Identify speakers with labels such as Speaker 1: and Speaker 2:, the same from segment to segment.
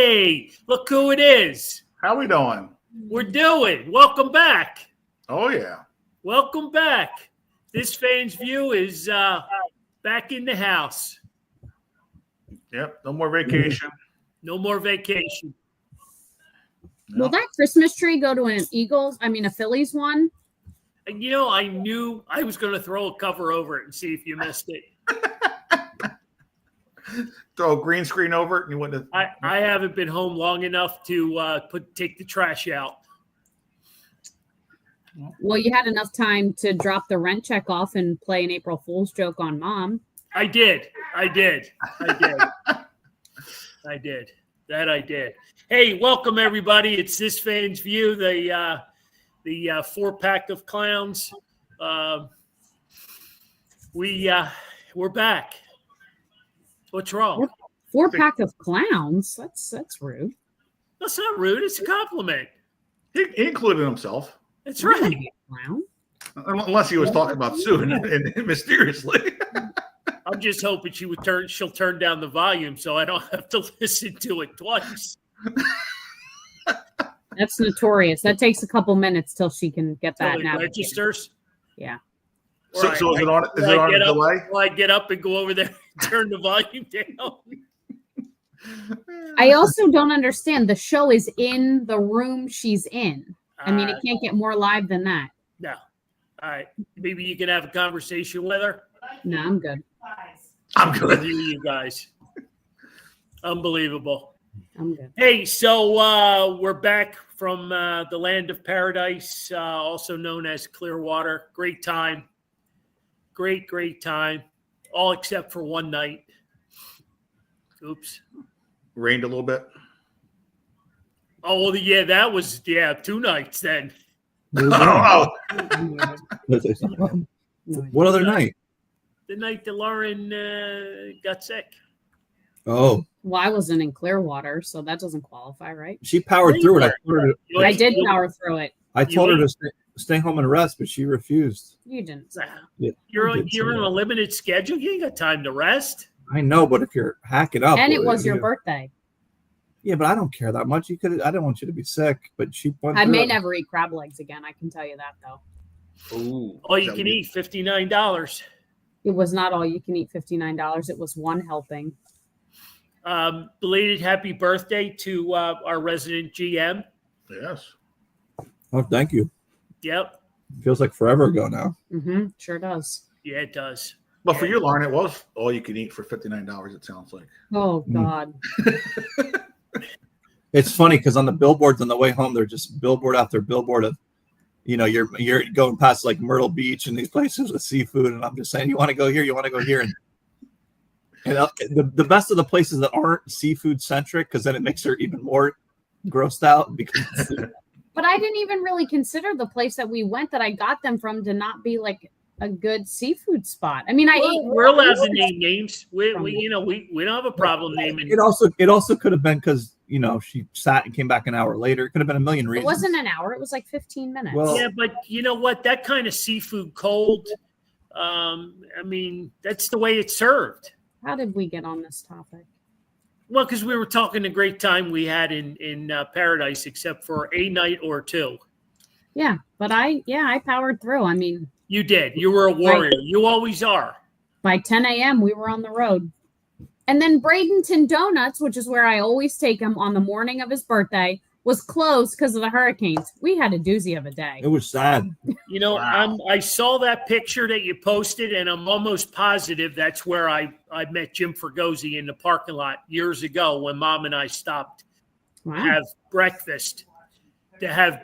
Speaker 1: Hey, look who it is.
Speaker 2: How we doing?
Speaker 1: We're doing. Welcome back.
Speaker 2: Oh, yeah.
Speaker 1: Welcome back. This Fan's View is back in the house.
Speaker 2: Yep. No more vacation.
Speaker 1: No more vacation.
Speaker 2: No.
Speaker 3: Will that Christmas tree go to a Phillies one?
Speaker 1: And I knew I was going to throw a cover over it and see if you missed it.
Speaker 2: Throw a green screen over it and you wouldn't have.
Speaker 1: I haven't been home long enough to take the trash out.
Speaker 3: Well, you had enough time to drop the rent check off and play an April Fool's joke on Mom.
Speaker 1: I did. I did. That I did. Hey, welcome everybody. It's This Fan's View, the 4-pack of clowns. We're back. What's wrong?
Speaker 3: 4-pack of clowns? That's rude.
Speaker 1: That's not rude. It's a compliment.
Speaker 2: He included himself.
Speaker 1: That's right.
Speaker 3: Clown?
Speaker 2: Unless he was talking about Sue and mysteriously.
Speaker 1: I'm just hoping she'll turn down the volume so I don't have to listen to it twice.
Speaker 3: That's notorious. That takes a couple minutes till she can get that.
Speaker 1: Till it registers.
Speaker 3: Yeah.
Speaker 2: So is it on a delay?
Speaker 1: Will I get up and go over there and turn the volume down?
Speaker 3: I also don't understand. The show is in the room she's in. I mean, it can't get more live than that.
Speaker 1: No. All right. Maybe you can have a conversation with her.
Speaker 3: No, I'm good.
Speaker 2: I'm good.
Speaker 1: You guys. Unbelievable.
Speaker 3: I'm good.
Speaker 1: Hey, so we're back from the land of paradise, also known as Clearwater. Great time. Great time. All except for one night. Oops.
Speaker 2: Rained a little bit.
Speaker 1: Oh, well, yeah, that was, 2 nights then.
Speaker 2: Oh.
Speaker 4: What other night?
Speaker 1: The night that Lauren got sick.
Speaker 4: Oh.
Speaker 3: Well, I wasn't in Clearwater, so that doesn't qualify, right?
Speaker 4: She powered through it.
Speaker 3: I did power through it.
Speaker 4: I told her to stay home and rest, but she refused.
Speaker 3: You didn't.
Speaker 4: Yeah,
Speaker 1: You're on a limited schedule. You ain't got time to rest.
Speaker 4: I know, but if you're hacking up.
Speaker 3: And it was your birthday.
Speaker 4: Yeah, but I don't care that much. I didn't want you to be sick, but she went
Speaker 3: I
Speaker 4: through
Speaker 3: may
Speaker 4: it.
Speaker 3: never eat crab legs again. I can tell you that, though.
Speaker 2: Ooh,
Speaker 1: All you can eat, $59.
Speaker 3: It was not all you can eat, $59. It was one helping.
Speaker 1: Belated happy birthday to our resident GM.
Speaker 2: Yes.
Speaker 4: Oh, thank you.
Speaker 1: Yep.
Speaker 4: Feels like forever ago now.
Speaker 3: Mm-hmm. Sure does.
Speaker 1: Yeah, it does.
Speaker 2: But for you, Lauren, it was all you can eat for $59, it sounds like.
Speaker 3: Oh, God.
Speaker 4: It's funny because on the billboards on the way home, they're just billboard after billboard of, you're going past like Myrtle Beach and these places with seafood, and I'm just saying, you want to go here, and the best of the places that aren't seafood centric, because then it makes her even more grossed out.
Speaker 3: But I didn't even really consider the place that we went that I got them from to not be like a good seafood spot. I mean,
Speaker 1: we're allowed to name names. We don't have a problem naming.
Speaker 4: It also could have been because she sat and came back an hour later. It could have been a million reasons.
Speaker 3: It wasn't an hour. It was like 15 minutes.
Speaker 4: Well,
Speaker 1: yeah, but you know what? That kind of seafood cold. That's the way it's served.
Speaker 3: How did we get on this topic?
Speaker 1: Well, because we were talking the great time we had in Paradise, except for a night or two.
Speaker 3: Yeah, but I powered through. I mean,
Speaker 1: you did. You were a warrior. You always are.
Speaker 3: By 10 a.m., we were on the road. And then Bradenton Donuts, which is where I always take him on the morning of his birthday, was closed because of the hurricanes. We had a doozy of a day.
Speaker 4: It was sad.
Speaker 2: Wow.
Speaker 1: I saw that picture that you posted, and I'm almost positive that's where I met Jim Fergozzi in the parking lot years ago when Mom and I stopped to have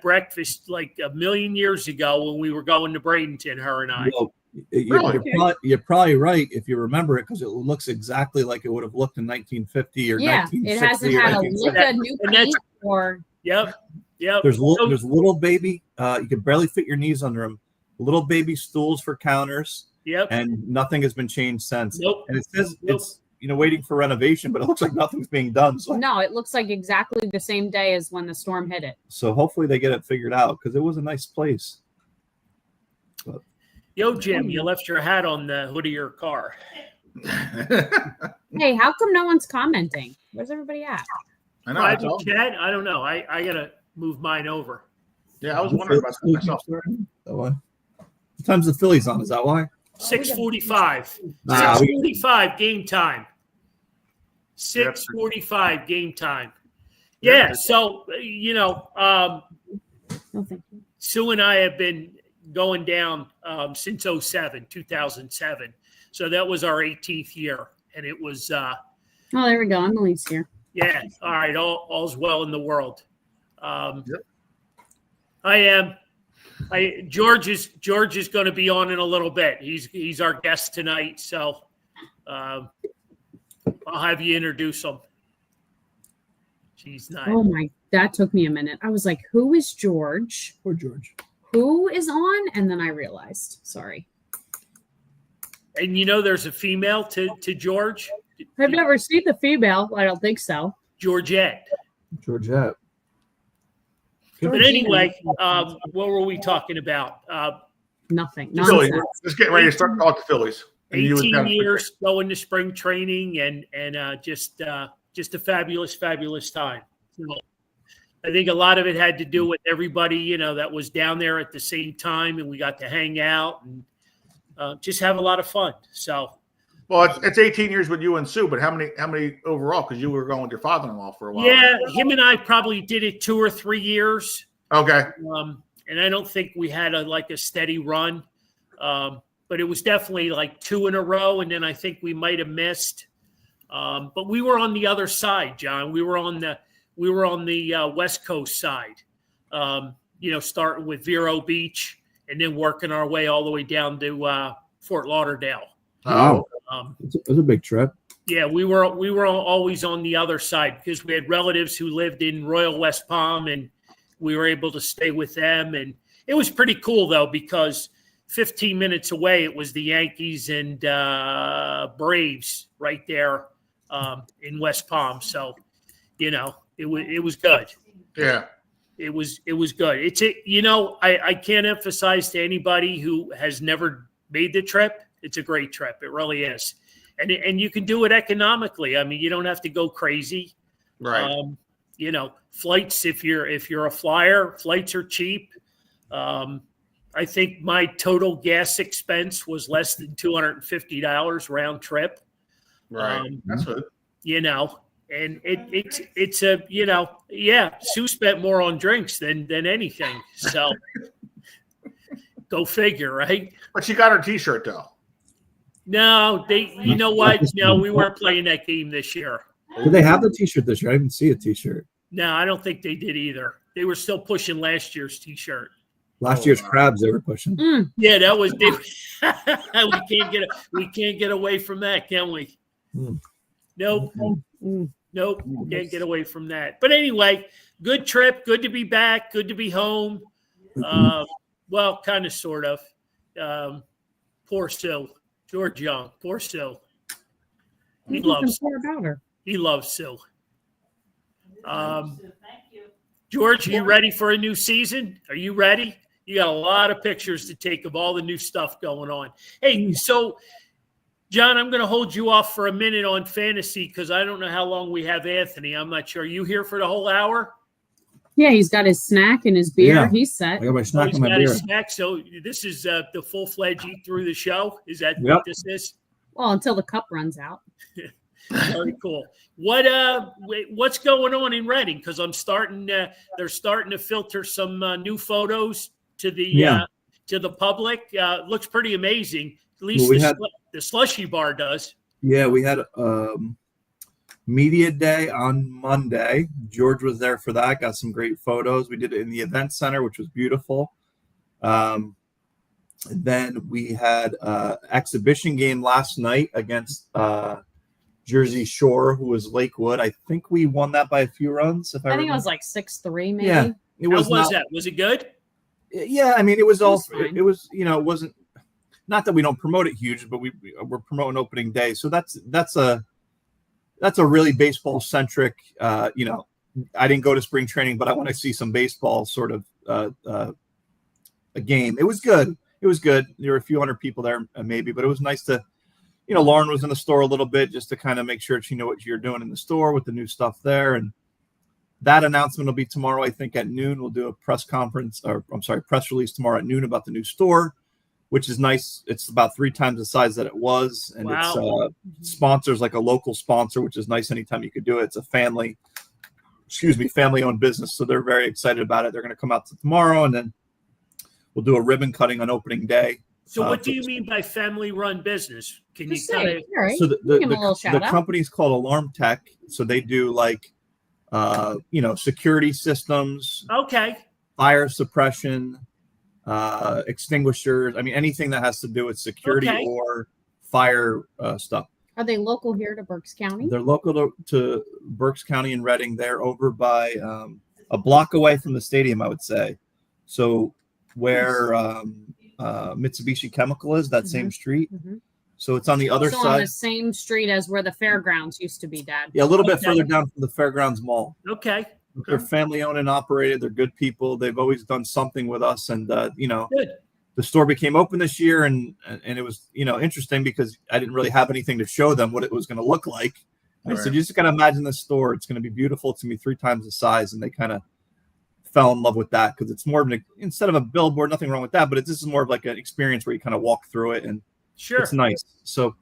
Speaker 1: breakfast like a million years ago when we were going to Bradenton, her and I.
Speaker 4: Well, you're probably right if you remember it, because it looks exactly like it would have looked in 1950 or 1960.
Speaker 3: It hasn't had a look of new paint or.
Speaker 1: Yep.
Speaker 4: There's little baby. You can barely fit your knees under them. Little baby stools for counters.
Speaker 1: Yep.
Speaker 4: And nothing has been changed since.
Speaker 1: Nope.
Speaker 4: And it says it's waiting for renovation, but it looks like nothing's being done. So.
Speaker 3: No, it looks like exactly the same day as when the storm hit it.
Speaker 4: So hopefully they get it figured out, because it was a nice place. But,
Speaker 1: Yo, Jim, you left your hat on the hood of your car.
Speaker 3: Hey, how come no one's commenting? Where's everybody at?
Speaker 2: I know. That's
Speaker 1: Private
Speaker 2: all.
Speaker 1: chat? I don't know. I gotta move mine over.
Speaker 2: Yeah, I was wondering about that myself.
Speaker 4: What time's the Phillies on? Is that why?
Speaker 1: 6:45.
Speaker 4: Nah,
Speaker 1: 6:45 game time. 6:45 game time. Yeah. So
Speaker 3: No, thank you.
Speaker 1: Sue and I have been going down since 2007. So that was our 18th year, and it was
Speaker 3: Oh, there we go. Emily's here.
Speaker 1: yeah. All right, all's well in the world.
Speaker 2: Yep.
Speaker 1: I am. George is going to be on in a little bit. He's our guest tonight, so I'll have you introduce him. She's not.
Speaker 3: Oh my, that took me a minute. I was like, who is George?
Speaker 4: Poor George.
Speaker 3: Who is on? And then I realized. Sorry.
Speaker 1: And there's a female to George.
Speaker 3: I've never seen the female. I don't think so.
Speaker 1: Georgette.
Speaker 4: Georgette.
Speaker 1: But anyway, what were we talking about?
Speaker 3: Nothing.
Speaker 2: Phillies.
Speaker 3: Nonsense.
Speaker 2: Just getting ready to start talking to Phillies. And you were
Speaker 1: 18
Speaker 2: kind of-
Speaker 1: years going to spring training and just a fabulous time. So I think a lot of it had to do with everybody, that was down there at the same time, and we got to hang out and just have a lot of fun. So,
Speaker 2: Well, it's 18 years with you and Sue, but how many overall? Because you were going with your father-in-law for a while.
Speaker 1: yeah, him and I probably did it 2 or 3 years.
Speaker 2: Okay.
Speaker 1: And I don't think we had a steady run. But it was definitely like 2 in a row. And then I think we might've missed. But we were on the other side, John. We were on the West Coast side, starting with Vero Beach and then working our way all the way down to Fort Lauderdale.
Speaker 4: Wow. It was a big trip.
Speaker 1: Yeah, we were always on the other side because we had relatives who lived in Royal West Palm, and we were able to stay with them. And it was pretty cool though, because 15 minutes away it was the Yankees and Braves right there in West Palm. So, it was good.
Speaker 2: Yeah.
Speaker 1: It was good. I can't emphasize to anybody who has never made the trip. It's a great trip. It really is. And you can do it economically. I mean, you don't have to go crazy.
Speaker 2: Right.
Speaker 1: Flights, if you're a flyer, flights are cheap. I think my total gas expense was less than $250 round trip.
Speaker 2: Right. That's good.
Speaker 1: And it's Sue spent more on drinks than anything. So go figure, right?
Speaker 2: But she got her T-shirt though.
Speaker 1: No, you know what? No, we weren't playing that game this year.
Speaker 4: Did they have the T-shirt this year? I didn't see a T-shirt.
Speaker 1: No, I don't think they did either. They were still pushing last year's T-shirt.
Speaker 4: Last year's crabs they were pushing.
Speaker 1: Yeah, that was. We can't get away from that, can we? Nope. Nope. Can't get away from that. But anyway, good trip. Good to be back. Good to be home. Well, kind of, sort of. Poor Sue. George Young. Poor Sue. He loves Sue. George, are you ready for a new season? Are you ready? You got a lot of pictures to take of all the new stuff going on. Hey, so John, I'm going to hold you off for a minute on fantasy because I don't know how long we have Anthony. I'm not sure. Are you here for the whole hour?
Speaker 3: Yeah, he's got his snack and his beer.
Speaker 4: Yeah.
Speaker 3: He's set.
Speaker 4: I got my snack
Speaker 1: He's
Speaker 4: and my
Speaker 1: got
Speaker 4: beer.
Speaker 1: his snack. So this is the full-fledged eat through the show. Is that
Speaker 4: Yep.
Speaker 1: what this is?
Speaker 3: Well, until the cup runs out.
Speaker 1: Very cool. What's going on in Reading? Because they're starting to filter some new photos to the public. Looks pretty amazing. At least the slushy bar does.
Speaker 4: Yeah, we had media day on Monday. George was there for that. Got some great photos. We did it in the event center, which was beautiful. Then we had exhibition game last night against Jersey Shore, who was Lakewood. I think we won that by a few runs.
Speaker 3: I think it was like 6-3, maybe.
Speaker 4: Yeah, it was.
Speaker 1: How was that? Was it good?
Speaker 4: Yeah, I mean, it was all.
Speaker 3: fine.
Speaker 4: It was, it wasn't. Not that we don't promote it huge, but we're promoting opening day, so that's a really baseball centric. I didn't go to spring training, but I want to see some baseball sort of a game. It was good. There were a few hundred people there, maybe, but it was nice to. Lauren was in the store a little bit just to kind of make sure she knew what you're doing in the store with the new stuff there, and that announcement will be tomorrow, I think, at noon. We'll do a press release tomorrow at noon about the new store, which is nice. It's about 3 times the size that it was, and
Speaker 1: Wow.
Speaker 4: it's sponsors like a local sponsor, which is nice anytime you could do it. It's a family-owned business, so they're very excited about it. They're going to come out tomorrow, and then we'll do a ribbon cutting on opening day.
Speaker 1: So what do you mean by family-run business? Can you
Speaker 3: Just
Speaker 1: kind
Speaker 3: say,
Speaker 1: of?
Speaker 3: all right.
Speaker 4: So
Speaker 3: Give them a little shout
Speaker 4: the
Speaker 3: out.
Speaker 4: company's called Alarm Tech. So they do like, security systems,
Speaker 1: Okay.
Speaker 4: fire suppression, extinguishers. I mean, anything that has to do with security
Speaker 1: Okay.
Speaker 4: or fire stuff.
Speaker 3: Are they local here to Berks County?
Speaker 4: They're local to Berks County and Reading. They're over by a block away from the stadium, I would say. So where Mitsubishi Chemical is, that same street.
Speaker 3: Mhm.
Speaker 4: So it's on the other
Speaker 3: So on
Speaker 4: side.
Speaker 3: the same street as where the fairgrounds used to be, Dad.
Speaker 4: Yeah, a little bit
Speaker 1: Okay.
Speaker 4: further down from the Fairgrounds Mall.
Speaker 1: Okay.
Speaker 4: They're family owned and operated. They're good people. They've always done something with us. And,
Speaker 1: Good.
Speaker 4: the store became open this year. And it was, interesting because I didn't really have anything to show them what it was going to look like. And I said, you just got to imagine this store. It's going to be beautiful. It's going to be 3 times the size. And they kind of fell in love with that because it's more of instead of a billboard, nothing wrong with that, but this is more of like an experience where you kind of walk through it and
Speaker 1: Sure.
Speaker 4: it's nice. So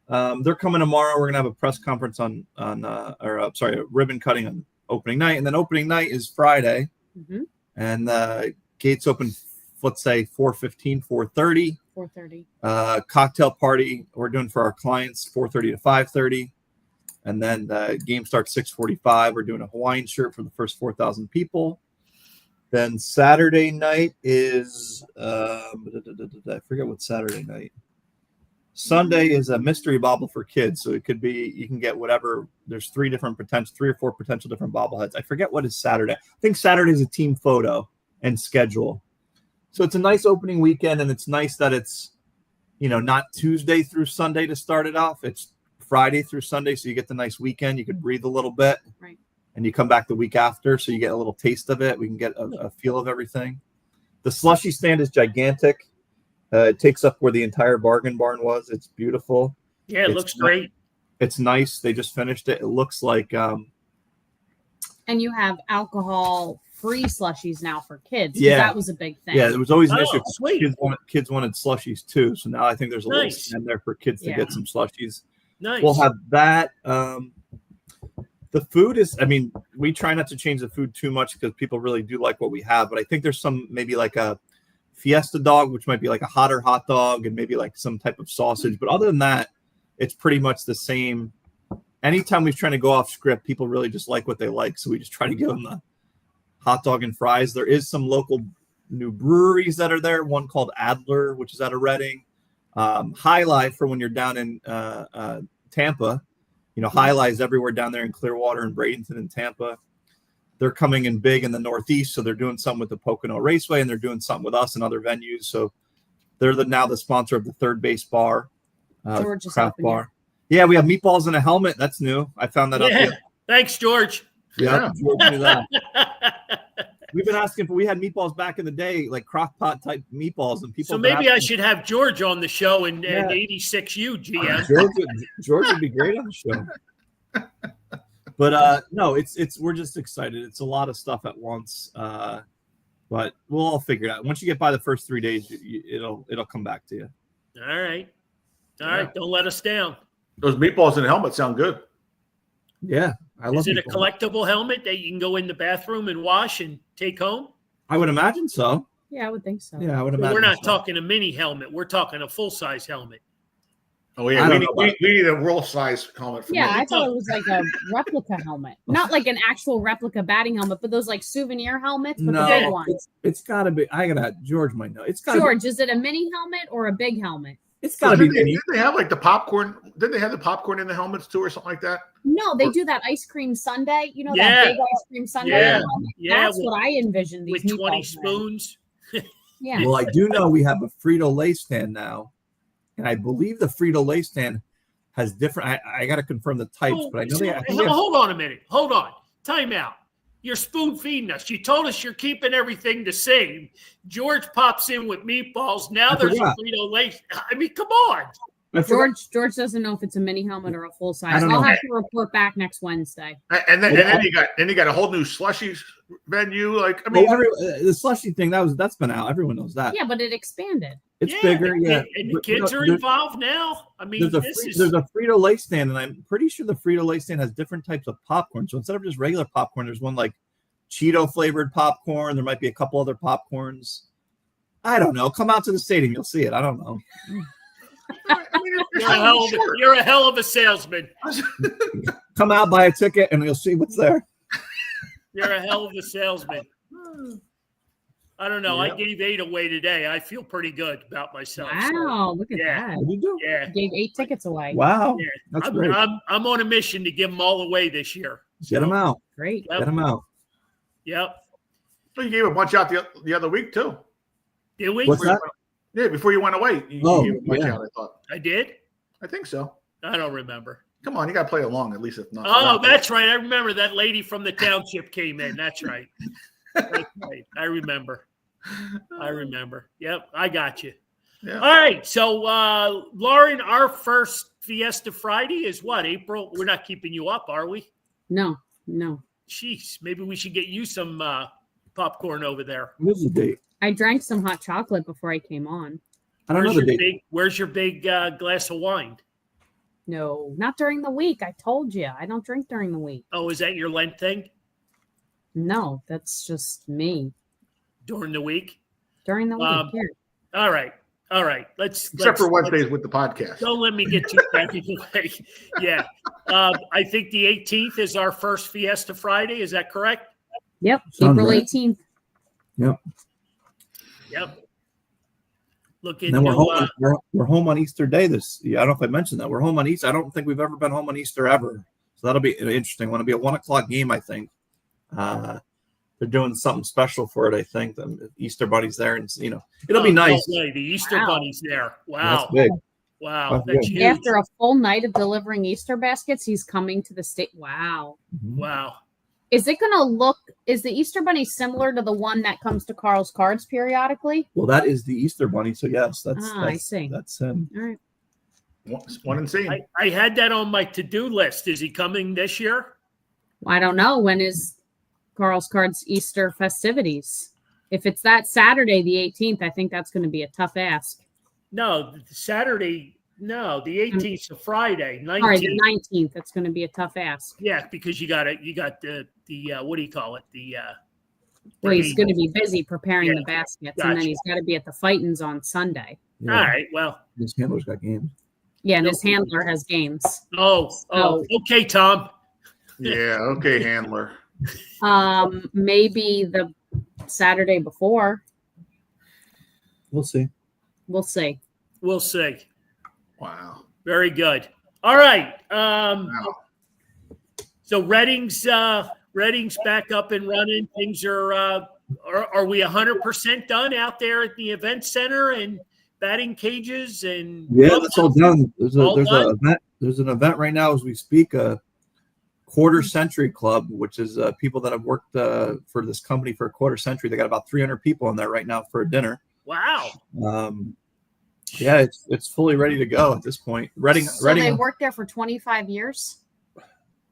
Speaker 4: they're coming tomorrow. We're gonna have a press conference a ribbon cutting on opening night, and then opening night is Friday,
Speaker 3: Mm-hmm.
Speaker 4: and gates open. Let's say 4:15, 4:30.
Speaker 3: 4:30.
Speaker 4: Cocktail party we're doing for our clients 4:30 to 5:30, and then the game starts 6:45. We're doing a Hawaiian shirt for the first 4,000 people. Then Saturday night is I forget what Saturday night. Sunday is a mystery bobble for kids, so it could be you can get whatever. There's 3 or 4 potential different bobbleheads. I forget what is Saturday. I think Saturday is a team photo and schedule. So it's a nice opening weekend, and it's nice that it's not Tuesday through Sunday to start it off. It's Friday through Sunday, so you get the nice weekend. You can breathe a little bit,
Speaker 3: Right.
Speaker 4: And you come back the week after, so you get a little taste of it. We can get a feel of everything. The slushy stand is gigantic. It takes up where the entire bargain barn was. It's beautiful.
Speaker 1: Yeah, it looks great.
Speaker 4: It's nice. They just finished it. It looks like
Speaker 3: And you have alcohol-free slushies now for kids.
Speaker 4: Yeah.
Speaker 3: That was a big thing.
Speaker 4: there was always an issue.
Speaker 1: Sweet.
Speaker 4: Kids wanted slushies too. So now I think there's a little
Speaker 1: Nice.
Speaker 4: stand there for kids to
Speaker 3: Yeah.
Speaker 4: get some slushies.
Speaker 1: Nice.
Speaker 4: We'll have that. The food is, we try not to change the food too much because people really do like what we have. But I think there's some, maybe like a Fiesta dog, which might be like a hotter hot dog, and maybe like some type of sausage. But other than that, it's pretty much the same. Anytime we're trying to go off script, people really just like what they like. So we just try to give them the hot dog and fries. There is some local new breweries that are there. One called Adler, which is out of Reading. High Life for when you're down in Tampa. High Life is everywhere down there in Clearwater and Bradenton and Tampa. They're coming in big in the Northeast, so they're doing something with the Pocono Raceway, and they're doing something with us and other venues. So they're now the sponsor of the Third Base Bar,
Speaker 3: George is
Speaker 4: craft
Speaker 3: helping
Speaker 4: bar. Yeah, we have meatballs in a helmet. That's new. I found that out.
Speaker 1: Yeah. Thanks, George.
Speaker 4: Yeah, George knew that. We've been asking for. We had meatballs back in the day, like crock pot type meatballs, and people.
Speaker 1: So maybe I should have George on the show and 86U GM.
Speaker 4: George would be great on the show. But no, it's we're just excited. It's a lot of stuff at once, but we'll all figure it out. Once you get by the first 3 days, it'll come back to you.
Speaker 1: All right. Don't let us down.
Speaker 2: Those meatballs in the helmet sound good.
Speaker 4: Yeah, I love.
Speaker 1: Is it a
Speaker 4: meatballs.
Speaker 1: collectible helmet that you can go in the bathroom and wash and take home?
Speaker 4: I would imagine so.
Speaker 3: Yeah, I would think so.
Speaker 4: Yeah, I would imagine.
Speaker 1: We're not
Speaker 4: so.
Speaker 1: talking a mini helmet. We're talking a full-size helmet.
Speaker 2: Oh yeah,
Speaker 4: I
Speaker 2: we
Speaker 4: don't
Speaker 2: need,
Speaker 4: know
Speaker 2: we,
Speaker 4: about-
Speaker 2: we need a real size helmet. For
Speaker 3: Yeah,
Speaker 2: me.
Speaker 3: I thought it was like a replica helmet. Not like an actual replica batting helmet, but those like souvenir helmets, but the big
Speaker 4: No,
Speaker 3: ones.
Speaker 4: it's got to be. George might know. It's got to.
Speaker 3: George, is it a mini helmet or a big helmet?
Speaker 4: It's got to be
Speaker 2: Didn't
Speaker 4: mini.
Speaker 2: they have like the popcorn? Didn't they have the popcorn in the helmets too, or something like that?
Speaker 3: No, they do that ice cream sundae. You know
Speaker 1: Yeah.
Speaker 3: that big ice cream sundae
Speaker 1: Yeah.
Speaker 3: helmet?
Speaker 1: Yeah,
Speaker 3: That's what I envisioned these
Speaker 1: with 20
Speaker 3: meatballs in.
Speaker 1: spoons.
Speaker 3: Yeah.
Speaker 4: Well, I do know we have a Frito-Lay stand now, and I believe the Frito-Lay stand has different. I got to confirm the types,
Speaker 1: Oh,
Speaker 4: but I know
Speaker 1: so-
Speaker 4: they. I think they have-
Speaker 1: hold on a minute. Hold on. Time out. You're spoon feeding us. You told us you're keeping everything the same. George pops in with meatballs. Now
Speaker 4: I
Speaker 1: there's
Speaker 4: forgot.
Speaker 1: a Frito-Lay. I mean, come on.
Speaker 3: George doesn't know if it's a mini helmet or a full size.
Speaker 4: I don't
Speaker 3: I'll
Speaker 4: know.
Speaker 3: have to report back next Wednesday.
Speaker 2: And then you got a whole new slushies venue. Like, I mean,
Speaker 4: the slushy thing that's been out. Everyone knows that.
Speaker 3: Yeah, but it expanded.
Speaker 4: It's bigger.
Speaker 1: And
Speaker 4: Yeah,
Speaker 1: the kids are involved now. I mean,
Speaker 4: there's a Frito-Lay stand, and I'm pretty sure the Frito-Lay stand has different types of popcorn. So instead of just regular popcorn, there's one like Cheeto flavored popcorn. There might be a couple other popcorns. I don't know. Come out to the stadium, you'll see it. I don't know.
Speaker 2: I mean,
Speaker 1: you're a hell of a salesman.
Speaker 4: Come out, buy a ticket, and you'll see what's there.
Speaker 1: You're a hell of a salesman. I don't know.
Speaker 2: Yep.
Speaker 1: I gave 8 away today. I feel pretty good about myself.
Speaker 3: Wow, look at that.
Speaker 4: What do you do?
Speaker 1: Yeah.
Speaker 3: Gave 8 tickets away.
Speaker 4: Wow.
Speaker 1: Yeah.
Speaker 4: That's
Speaker 1: I'm,
Speaker 4: great.
Speaker 1: I'm on a mission to give them all away this year.
Speaker 4: Get them out.
Speaker 3: Great.
Speaker 1: Yep.
Speaker 4: Get them out.
Speaker 1: Yep.
Speaker 2: So you gave a bunch out the other week too.
Speaker 1: Did we?
Speaker 4: What's that?
Speaker 2: Yeah, before you went away, you gave a bunch out. I thought.
Speaker 1: I did?
Speaker 2: I think so.
Speaker 1: I don't remember.
Speaker 2: Come on, you got to play along at least if not.
Speaker 1: Oh, that's right. I remember that lady from the township came in. That's right. That's right. I remember. Yep, I got you.
Speaker 2: Yeah.
Speaker 1: All right. So, Lauren, our first Fiesta Friday is what? April? We're not keeping you up, are we?
Speaker 3: No.
Speaker 1: Jeez, maybe we should get you some popcorn over there.
Speaker 4: What's the date?
Speaker 3: I drank some hot chocolate before I came on.
Speaker 4: I don't know the date.
Speaker 1: Where's your big glass of wine?
Speaker 3: No, not during the week. I told you. I don't drink during the week.
Speaker 1: Oh, is that your Lent thing?
Speaker 3: No, that's just me.
Speaker 1: During the week?
Speaker 3: During the week, here.
Speaker 1: All right.
Speaker 2: Except for Wednesdays with the podcast.
Speaker 1: Don't let me get too carried away. Yeah. I think the 18th is our first Fiesta Friday. Is that correct?
Speaker 3: Yep,
Speaker 4: Sounds
Speaker 3: April
Speaker 4: right.
Speaker 3: 18th.
Speaker 4: Yep.
Speaker 1: Look
Speaker 4: And
Speaker 1: into
Speaker 4: then we're home on Easter Day this year. I don't know if I mentioned that. We're home on Easter. I don't think we've ever been home on Easter ever. So that'll be interesting. Want to be a 1:00 game, I think. They're doing something special for it, I think. The Easter Bunny's there, and it'll be nice.
Speaker 1: No way. The Easter
Speaker 3: Wow.
Speaker 1: Bunny's there.
Speaker 4: That's
Speaker 1: Wow.
Speaker 4: big.
Speaker 1: Wow.
Speaker 4: That's
Speaker 1: That's
Speaker 4: big.
Speaker 1: huge.
Speaker 3: After a full night of delivering Easter baskets, he's coming to the state. Wow.
Speaker 4: Mhm.
Speaker 1: Wow.
Speaker 3: Is the Easter Bunny similar to the one that comes to Carl's Cards periodically?
Speaker 4: Well, that is the Easter Bunny. So yes,
Speaker 3: I see.
Speaker 4: That's him.
Speaker 3: All right.
Speaker 2: One and seen.
Speaker 1: I had that on my to-do list. Is he coming this year?
Speaker 3: I don't know. When is Carl's Cards Easter festivities? If it's that Saturday, the 18th, I think that's going to be a tough ask.
Speaker 1: No, Saturday. No, the 18th is a Friday. 19th.
Speaker 3: Sorry, the 19th. That's going to be a tough ask.
Speaker 1: Yeah, because you got the what do you call it?
Speaker 3: Well, he's going to be busy preparing
Speaker 1: Yeah,
Speaker 3: the baskets, and
Speaker 1: gotcha.
Speaker 3: then he's got to be at the fight-ins on Sunday.
Speaker 4: Yeah.
Speaker 1: All right. Well.
Speaker 4: This handler's got games.
Speaker 3: Yeah, and his handler has games.
Speaker 1: Okay, Tom.
Speaker 2: Yeah. Okay, handler.
Speaker 3: Maybe the Saturday before.
Speaker 4: We'll see.
Speaker 3: We'll see.
Speaker 1: We'll see.
Speaker 2: Wow.
Speaker 1: Very good. All right.
Speaker 2: Wow.
Speaker 1: So Reading's back up and running. Things are we 100% done out there at the event center and batting cages and
Speaker 4: Yeah, that's all done. There's
Speaker 1: done?
Speaker 4: an event right now as we speak. Quarter Century Club, which is people that have worked for this company for a quarter century. They got about 300 people in there right now for a dinner.
Speaker 1: Wow.
Speaker 4: Yeah, it's fully ready to go at this point. Reading
Speaker 3: They worked there for 25 years?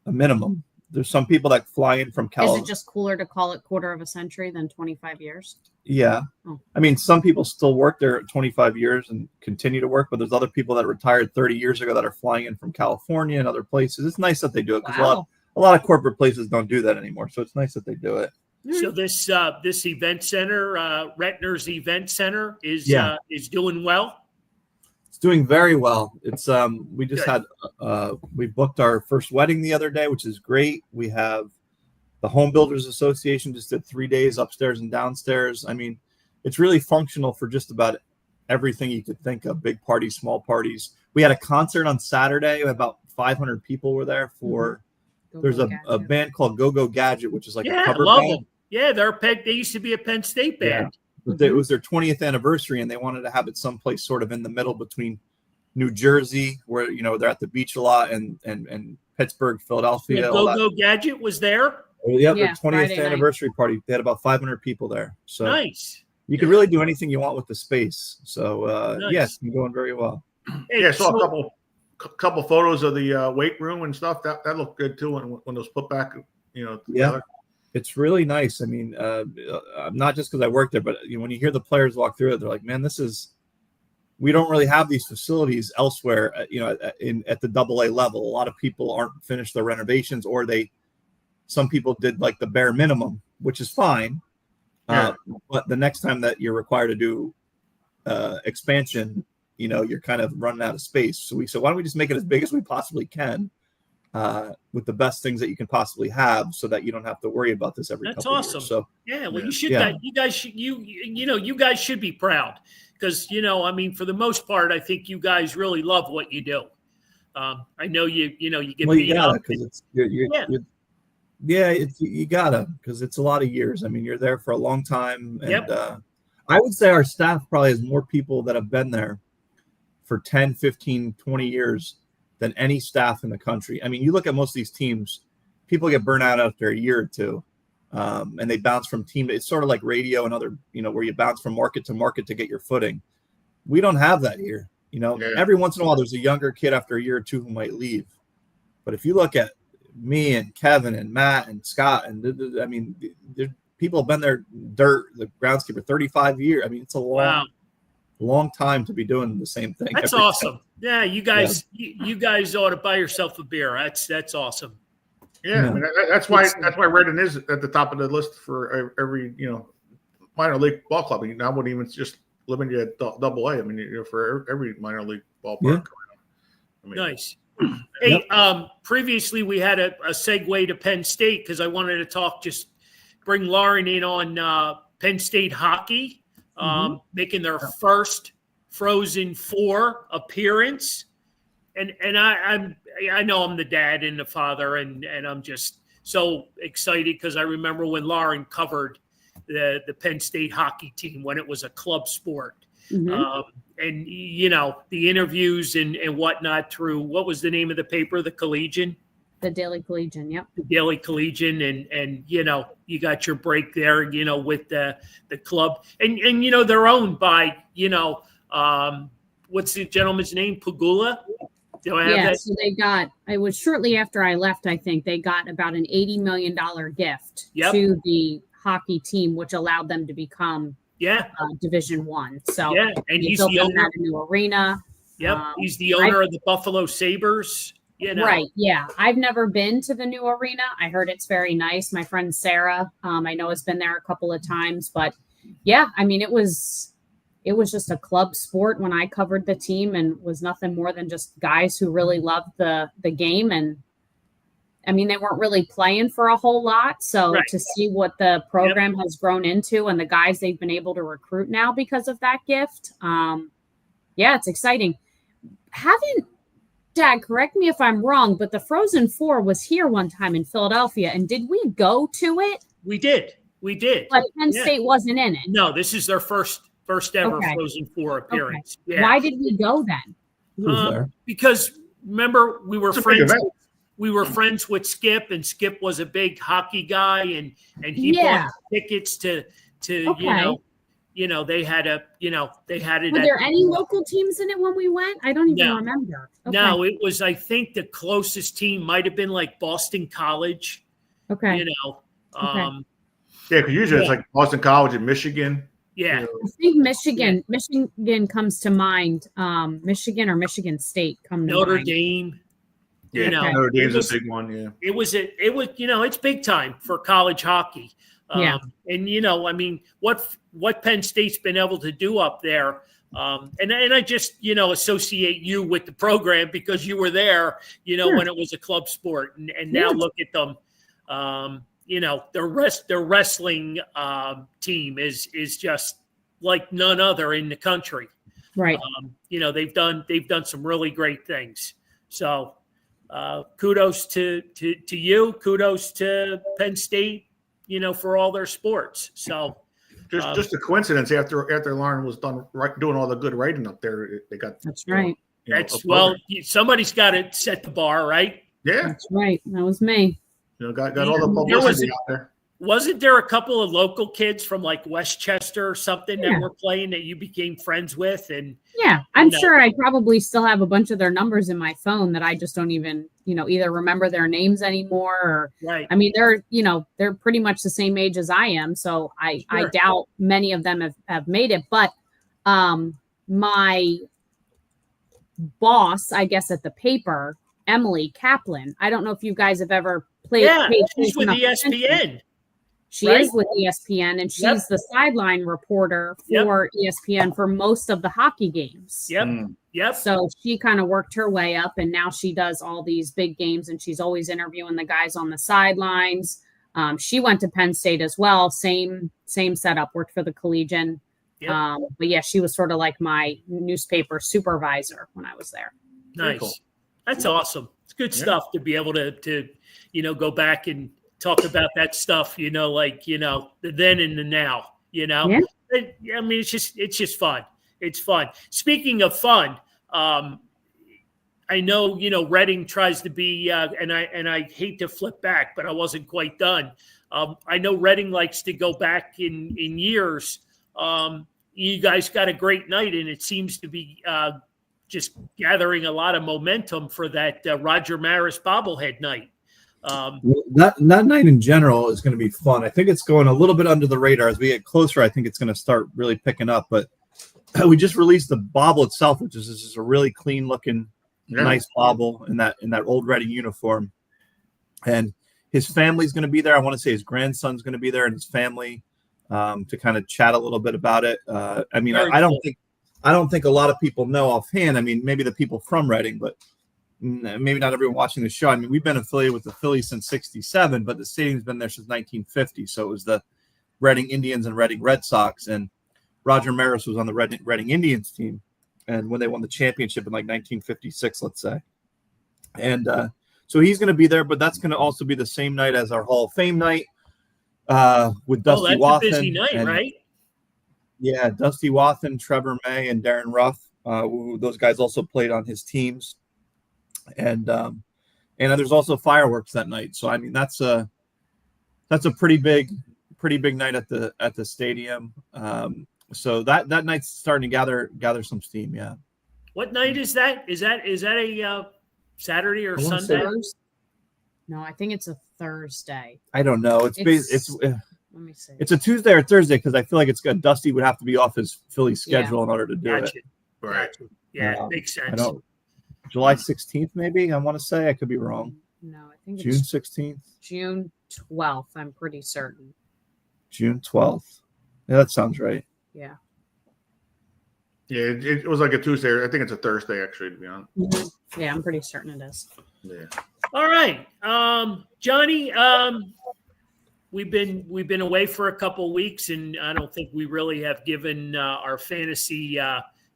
Speaker 4: a minimum. There's some people that fly in from
Speaker 3: Is
Speaker 4: California.
Speaker 3: it just cooler to call it quarter of a century than 25 years?
Speaker 4: Yeah.
Speaker 3: Oh.
Speaker 4: I mean, some people still work there at 25 years and continue to work, but there's other people that retired 30 years ago that are flying in from California and other places. It's nice that they do it because
Speaker 3: Wow.
Speaker 4: a lot of corporate places don't do that anymore. So it's nice that they do it.
Speaker 1: So this event center, Retner's Event Center, is doing well.
Speaker 4: It's doing very well. It's we just
Speaker 1: Good.
Speaker 4: had we booked our first wedding the other day, which is great. We have the Home Builders Association just did 3 days upstairs and downstairs. I mean, it's really functional for just about everything you could think of, big parties, small parties. We had a concert on Saturday. About 500 people were there for there's a band called Go Go Gadget, which is like a cover
Speaker 1: love
Speaker 4: band.
Speaker 1: them. Yeah, they used to be a Penn State band.
Speaker 4: But it was their 20th anniversary, and they wanted to have it someplace sort of in the middle between New Jersey, where they're at the beach a lot, and Pittsburgh, Philadelphia.
Speaker 1: Go Go Gadget was there.
Speaker 4: Their 20th
Speaker 3: Friday night.
Speaker 4: anniversary party. They had about 500 people there, so
Speaker 1: Nice.
Speaker 4: you can really do anything you want with the space. So
Speaker 1: Nice.
Speaker 4: yes, it's been going very well.
Speaker 1: Hey,
Speaker 2: Yeah, I saw
Speaker 1: so-
Speaker 2: a couple photos of the weight room and stuff. That looked good too when those put back, together.
Speaker 4: It's really nice. I mean, not just because I work there, but when you hear the players walk through it, they're like, "Man, we don't really have these facilities elsewhere." At the AA level, a lot of people aren't finished their renovations, or some people did like the bare minimum, which is fine.
Speaker 2: Yeah.
Speaker 4: But the next time that you're required to do expansion, you're kind of running out of space. So we said, why don't we just make it as big as we possibly can, with the best things that you can possibly have, so that you don't have to worry about this every
Speaker 1: That's
Speaker 4: couple
Speaker 1: awesome.
Speaker 4: years. So
Speaker 1: yeah, well, you should.
Speaker 4: Yeah.
Speaker 1: You guys should. You guys should be proud because I mean, for the most part, I think you guys really love what you do. I know you get
Speaker 4: well, you
Speaker 1: beat
Speaker 4: gotta,
Speaker 1: up.
Speaker 4: because it's you gotta, because it's a lot of years. I mean, you're there for a long time, and
Speaker 1: Yep.
Speaker 4: I would say our staff probably has more people that have been there for 10, 15, 20 years than any staff in the country. I mean, you look at most of these teams, people get burnt out after a year or two, and they bounce from team. It's sort of like radio and other, where you bounce from market to market to get your footing. We don't have that here.
Speaker 2: Yeah.
Speaker 4: Every once in a while, there's a younger kid after a year or two who might leave. But if you look at me and Kevin and Matt and Scott, and I mean, people have been there, the groundskeeper, 35 years. I mean, it's a long time to be doing the same thing.
Speaker 1: That's awesome. Yeah, you guys, you guys ought to buy yourself a beer. That's awesome.
Speaker 2: Yeah, I mean, that's why Redden is at the top of the list for every minor league ball club. I mean, I wouldn't even just limit you at AA. I mean, for every minor league ballpark.
Speaker 4: Yeah.
Speaker 2: I mean,
Speaker 1: Nice. Hey, previously we had a segue to Penn State because I wanted to bring Lauren in on Penn State hockey, making their first Frozen Four appearance, and I know I'm the dad and the father, and I'm just so excited because I remember when Lauren covered the Penn State hockey team when it was a club sport. And the interviews and whatnot through, what was the name of the paper, the Collegian?
Speaker 3: The Daily Collegian, yep.
Speaker 1: The Daily Collegian, and you got your break there, with the club, and they're owned by what's the gentleman's name, Pagula? Do I have that?
Speaker 3: So they got, it was shortly after I left, I think they got about an $80 million gift to the hockey team, which allowed them to become Division One. So
Speaker 1: and he's
Speaker 3: built
Speaker 1: the owner
Speaker 3: a new arena.
Speaker 1: Yep, he's the owner of the Buffalo Sabres.
Speaker 3: Right. Yeah. I've never been to the new arena. I heard it's very nice. My friend Sarah, I know, has been there a couple of times, but yeah, I mean, it was just a club sport when I covered the team, and was nothing more than just guys who really loved the game. And I mean, they weren't really playing for a whole lot. So to see what the program has grown into and the guys they've been able to recruit now because of that gift. It's exciting. Dad, correct me if I'm wrong, but the Frozen Four was here one time in Philadelphia. And did we go to it?
Speaker 1: We did.
Speaker 3: But Penn State wasn't in it.
Speaker 1: No, this is their first ever Frozen Four appearance.
Speaker 3: Okay. Yeah. Why did we go then?
Speaker 1: Because remember, we were friends. We were friends with Skip, and Skip was a big hockey guy, and he bought tickets to they had it.
Speaker 3: Were there any local teams in it when we went? I don't even remember. Okay.
Speaker 1: No, it was, I think the closest team might have been like Boston College.
Speaker 3: Okay.
Speaker 2: because usually it's like Boston College and Michigan.
Speaker 1: Yeah.
Speaker 3: I think Michigan comes to mind. Michigan or Michigan State come to
Speaker 1: Notre
Speaker 3: mind.
Speaker 1: Dame.
Speaker 2: Yeah, Notre Dame's a big one. Yeah,
Speaker 1: it was it's big time for college hockey. And I mean, what Penn State's been able to do up there, and I just associate you with the program because you were there, when it was a club sport, and now look at them. Their wrestling team is just like none other in the country.
Speaker 3: Right.
Speaker 1: They've done some really great things. So. Kudos to you. Kudos to Penn State, for all their sports. So,
Speaker 2: just a coincidence. After Lauren was done doing all the good writing up there, they got.
Speaker 3: That's right.
Speaker 1: Somebody's got to set the bar, right?
Speaker 2: Yeah,
Speaker 3: that's right. That was me.
Speaker 2: Got all the publicity out there.
Speaker 1: Wasn't there a couple of local kids from like Westchester or something that were playing that you became friends with? And
Speaker 3: yeah, I'm sure I probably still have a bunch of their numbers in my phone that I just don't even, either remember their names anymore or,
Speaker 1: right.
Speaker 3: I mean, they're pretty much the same age as I am. So I doubt many of them have made it. But my boss, I guess, at the paper, Emily Kaplan, I don't know if you guys have ever played.
Speaker 1: Yeah, she's with ESPN.
Speaker 3: She is with ESPN, and she's the sideline reporter for ESPN for most of the hockey games.
Speaker 1: Yep.
Speaker 3: So she kind of worked her way up, and now she does all these big games, and she's always interviewing the guys on the sidelines. She went to Penn State as well. Same setup, worked for the Collegian. But yeah, she was sort of like my newspaper supervisor when I was there.
Speaker 1: Nice. Cool. That's awesome. It's good stuff to be able to go back and talk about that stuff, like, the then and the now, I mean, it's just fun. It's fun. Speaking of fun, I know, Reading tries to be, and I hate to flip back, but I wasn't quite done. I know Reading likes to go back in years. You guys got a great night, and it seems to be just gathering a lot of momentum for that Roger Maris bobblehead night.
Speaker 4: That night in general is going to be fun. I think it's going a little bit under the radar. As we get closer, I think it's going to start really picking up. But we just released the bobble itself, which is just a really clean looking, nice bobble in that old Reading uniform. And his family's going to be there. I want to say his grandson's going to be there and his family to kind of chat a little bit about it. I mean, I don't think a lot of people know offhand. I mean, maybe the people from Reading, but maybe not everyone watching the show. I mean, we've been affiliated with the Phillies since '67, but the stadium's been there since 1950. So it was the Reading Indians and Reading Red Sox, and Roger Maris was on the Reading Indians team, and when they won the championship in like 1956, let's say. And so he's going to be there, but that's going to also be the same night as our Hall of Fame night with Dusty Wathen.
Speaker 1: A busy night, right?
Speaker 4: Yeah, Dusty Wathen, Trevor May, and Darren Ruff. Those guys also played on his teams. And there's also fireworks that night. So I mean that's a pretty big night at the stadium. So that night's starting to gather some steam. Yeah.
Speaker 1: What night is that? Is that a Saturday or Sunday?
Speaker 3: No, I think it's a Thursday.
Speaker 4: I don't know. It's
Speaker 3: let me see.
Speaker 4: It's a Tuesday or Thursday because I feel like it's good. Dusty would have to be off his Philly schedule in order to do it.
Speaker 2: Right.
Speaker 1: Yeah, makes sense.
Speaker 4: July 16th, maybe. I want to say I could be wrong.
Speaker 3: No, I think
Speaker 4: June 16th.
Speaker 3: June 12th. I'm pretty certain.
Speaker 4: June 12th. Yeah, that sounds right.
Speaker 3: Yeah.
Speaker 2: Yeah, it was like a Tuesday. I think it's a Thursday, actually, to be honest.
Speaker 3: Mm-hmm. Yeah, I'm pretty certain it is.
Speaker 2: Yeah.
Speaker 1: All right, Johnny. We've been away for a couple of weeks, and I don't think we really have given our fantasy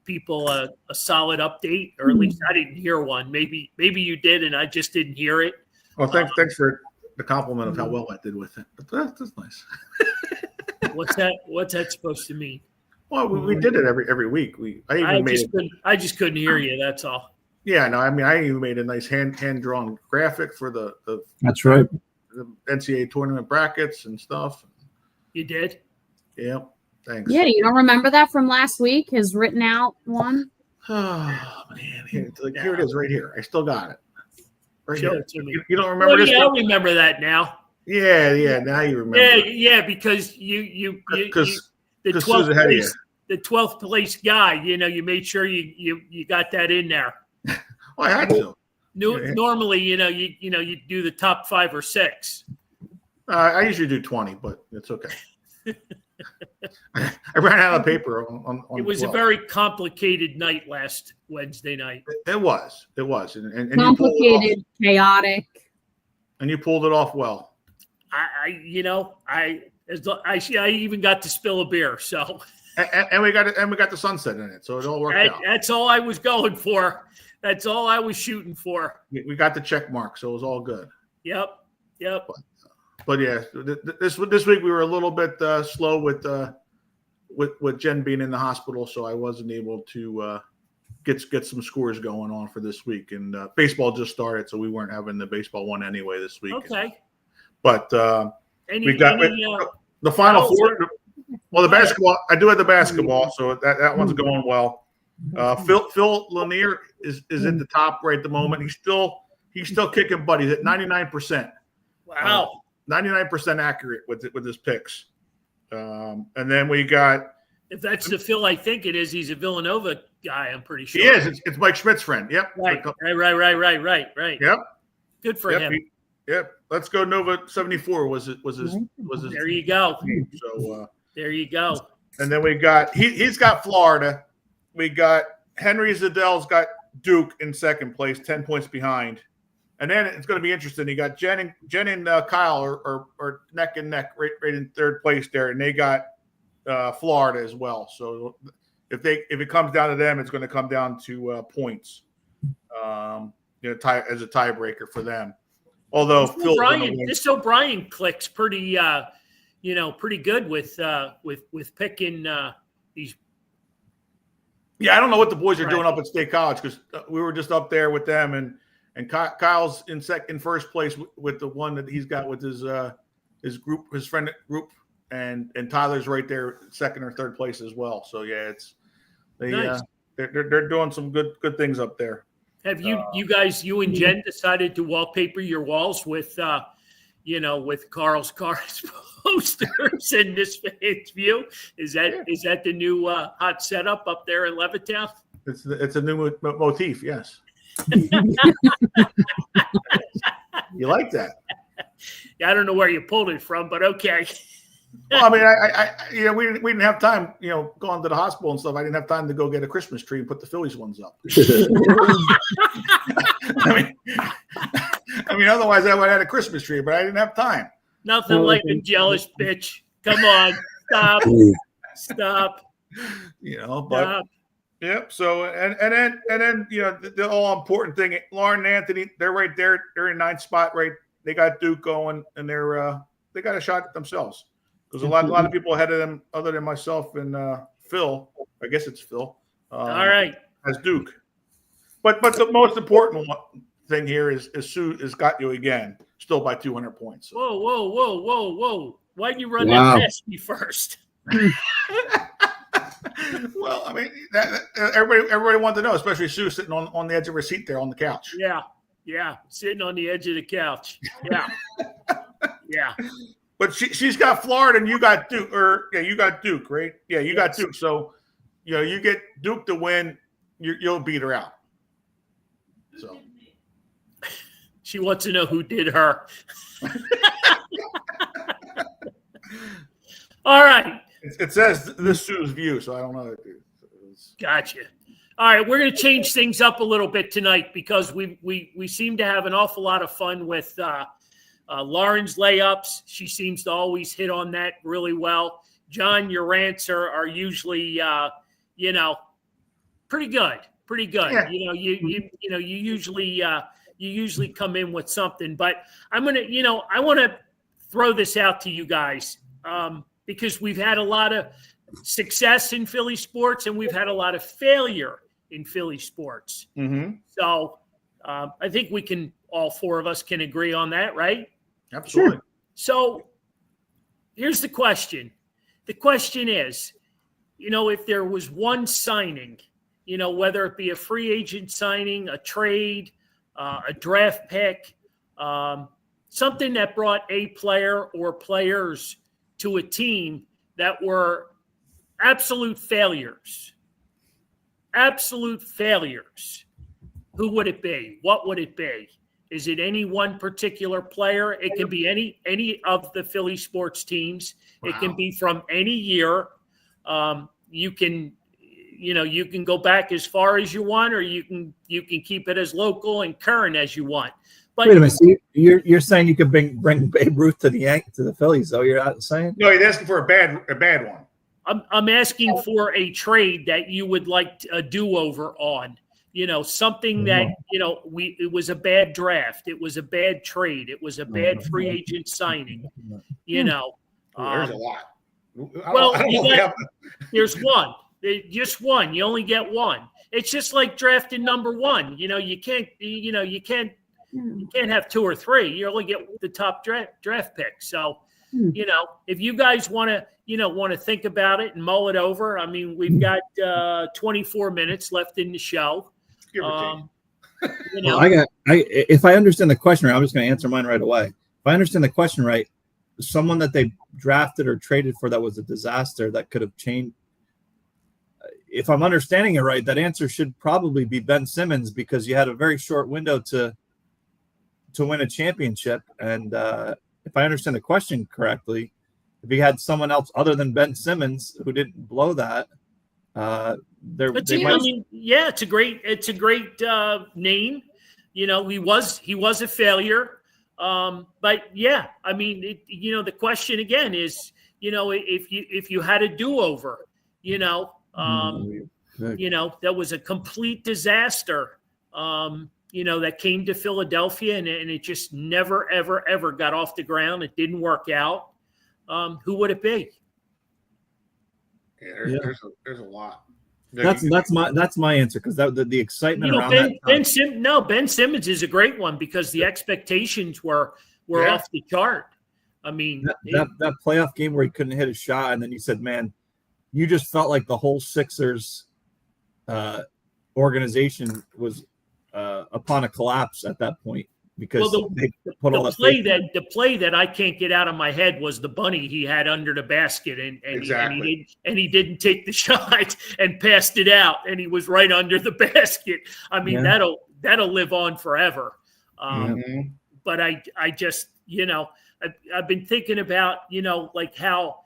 Speaker 1: people a solid update, or at least I didn't hear one. Maybe you did, and I just didn't hear it.
Speaker 2: Well, thanks for the compliment of how well I did with it. But that's nice.
Speaker 1: What's that supposed to mean?
Speaker 2: Well, we did it every week.
Speaker 1: I just couldn't hear you. That's all.
Speaker 2: Yeah, no, I mean, I even made a nice hand drawn graphic for the
Speaker 4: That's right.
Speaker 2: The NCAA tournament brackets and stuff.
Speaker 1: You did?
Speaker 2: Yeah. Thanks.
Speaker 3: Yeah, you don't remember that from last week? His written out one?
Speaker 2: Oh man, here it is, right here. I still got it. Right
Speaker 1: Show
Speaker 2: here.
Speaker 1: it to me.
Speaker 2: You don't remember this?
Speaker 1: Yeah, I remember that now.
Speaker 2: Yeah. Now you remember.
Speaker 1: Yeah, because you the 12th place guy. You made sure you got that in there.
Speaker 2: Well, I had to.
Speaker 1: Normally, you do the top 5 or 6.
Speaker 2: I usually do 20, but it's okay. I ran out of paper on
Speaker 1: it was 12. A very complicated night last Wednesday night.
Speaker 2: It was, and
Speaker 3: complicated, chaotic,
Speaker 2: and you pulled it off well.
Speaker 1: I even got to spill a beer, so
Speaker 2: and we got the sunset in it, so it all worked out.
Speaker 1: That's all I was going for. That's all I was shooting for.
Speaker 2: We got the check mark, so it was all good.
Speaker 1: Yep.
Speaker 2: But yeah, this week we were a little bit slow with Jen being in the hospital, so I wasn't able to get some scores going on for this week. And baseball just started, so we weren't having the baseball one anyway this week.
Speaker 1: Okay.
Speaker 2: But
Speaker 1: Any,
Speaker 2: We got
Speaker 1: any
Speaker 2: the Final
Speaker 1: Owls
Speaker 2: Four. Well, the
Speaker 1: Go ahead.
Speaker 2: basketball. I do have the basketball, so that one's going well. Phil Lanier is at the top right at the moment. He's still kicking butt. He's at 99%.
Speaker 1: Wow.
Speaker 2: 99% accurate with his picks. And then we got.
Speaker 1: If that's the Phil I think it is, he's a Villanova guy, I'm pretty sure.
Speaker 2: He is. It's Mike Schmidt's friend. Yep.
Speaker 1: Right.
Speaker 2: Yep.
Speaker 1: Good for him.
Speaker 2: Yep. Let's go Nova 74 was his
Speaker 1: There you go.
Speaker 2: team. So
Speaker 1: There you go.
Speaker 2: and then we got he's got Florida. We got Henry Zidel's got Duke in second place, 10 points behind. And then it's going to be interesting. You got Jen and Kyle are neck and neck right in third place there, and they got Florida as well. So if it comes down to them, it's going to come down to points. As a tiebreaker for them. Although
Speaker 1: this O'Brien clicks pretty, pretty good with picking these.
Speaker 2: Yeah, I don't know what the boys are doing up at State College because we were just up there with them, and Kyle's in first place with the one that he's got with his group, his friend group, and Tyler's right there, second or third place as well. So yeah,
Speaker 1: Nice.
Speaker 2: They're doing some good things up there.
Speaker 1: Have you and Jen decided to wallpaper your walls with Carl's cars posters in this view? Is that the new hot setup up there in Levittown?
Speaker 2: It's a new motif, yes. You like that?
Speaker 1: Yeah, I don't know where you pulled it from, but okay.
Speaker 2: Well, I mean, we didn't have time, going to the hospital and stuff. I didn't have time to go get a Christmas tree and put the Phillies ones up. I mean, otherwise I would have had a Christmas tree, but I didn't have time.
Speaker 1: Nothing like a jealous bitch. Come on, stop.
Speaker 2: But yep. So and then the all important thing, Lauren and Anthony, they're right there. They're in ninth spot, right? They got Duke going, and they got a shot at themselves. There's a lot of people ahead of them, other than myself and Phil. I guess it's Phil.
Speaker 1: All right.
Speaker 2: As Duke. But the most important thing here is Sue has got you again, still by 200 points. So.
Speaker 1: Whoa. Why'd you run that past me first?
Speaker 2: Well, I mean, everybody wanted to know, especially Sue sitting on the edge of her seat there on the couch.
Speaker 1: Yeah, sitting on the edge of the couch. Yeah.
Speaker 2: But she's got Florida and you got Duke, you got Duke, right? Yeah, you got Duke. So, you get Duke to win, you'll beat her out. So
Speaker 1: she wants to know who did her. All right.
Speaker 2: It says this Sue's view, so I don't know.
Speaker 1: Gotcha. All right, we're going to change things up a little bit tonight because we seem to have an awful lot of fun with Lauren's layups. She seems to always hit on that really well. John, your rants are usually, pretty good. Yeah. You usually come in with something. But I want to throw this out to you guys because we've had a lot of success in Philly sports and we've had a lot of failure in Philly sports.
Speaker 2: Mm-hmm.
Speaker 1: So I think all four of us can agree on that, right?
Speaker 2: Absolutely.
Speaker 1: Sure. So here's the question. The question is, if there was one signing, whether it be a free agent signing, a trade, a draft pick, something that brought a player or players to a team that were absolute failures, who would it be? What would it be? Is it any one particular player? It can be any of the Philly sports teams. Wow. It can be from any year. You can go back as far as you want, or you can keep it as local and current as you want. But
Speaker 4: wait a minute, so you're saying you could bring Babe Ruth to the Phillies, though? You're not saying?
Speaker 2: No, he's asking for a bad one.
Speaker 1: I'm asking for a trade that you would like a do-over on. Something that, it was a bad draft. It was a bad trade. It was a bad free agent signing,
Speaker 2: There's a lot.
Speaker 1: There's one. Just one. You only get one. It's just like drafting number one. You can't have two or three. You only get the top draft pick. So you know, if you guys want to think about it and mull it over, I mean, we've got 24 minutes left in the show.
Speaker 2: Give or take.
Speaker 1: You know,
Speaker 4: Well, if I understand the question right, I'm just going to answer mine right away. If I understand the question right, someone that they drafted or traded for that was a disaster that could have changed. If I'm understanding it right, that answer should probably be Ben Simmons, because you had a very short window to win a championship. And if I understand the question correctly, if you had someone else other than Ben Simmons who didn't blow that, it's
Speaker 1: a great name. You know, he was a failure. But yeah, I mean, the question again is, if you had a do-over, that was a complete disaster, that came to Philadelphia and it just never, ever, ever got off the ground. It didn't work out. Who would it be?
Speaker 2: Yeah, there's a lot.
Speaker 4: That's my answer, because the excitement around
Speaker 1: Ben Simmons is a great one, because the expectations were off the chart. I mean,
Speaker 4: that playoff game where he couldn't hit a shot, and then you said, man, you just felt like the whole Sixers organization was upon a collapse at that point, because they put all
Speaker 1: the play that I can't get out of my head was the bunny he had under the basket, and he didn't take the shot and passed it out, and he was right under the basket. I mean, that'll live on forever. But I just, I've been thinking about, like how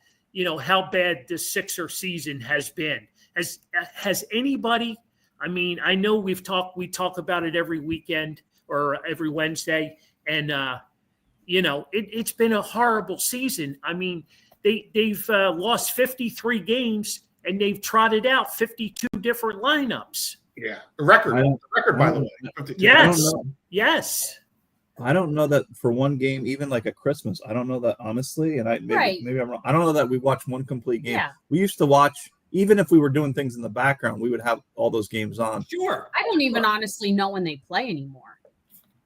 Speaker 1: bad the Sixer season has been. Has anybody? I mean, I know we talk about it every weekend or every Wednesday, and it's been a horrible season. I mean, they've lost 53 games and they've trotted out 52 different lineups.
Speaker 2: Yeah, a record by the way.
Speaker 1: Yes.
Speaker 4: I don't know that for one game, even like a Christmas. I don't know that, honestly, and maybe I'm wrong. I don't know that we watched one complete game.
Speaker 3: Yeah.
Speaker 4: We used to watch, even if we were doing things in the background, we would have all those games on.
Speaker 1: Sure.
Speaker 3: I don't even honestly know when they play anymore.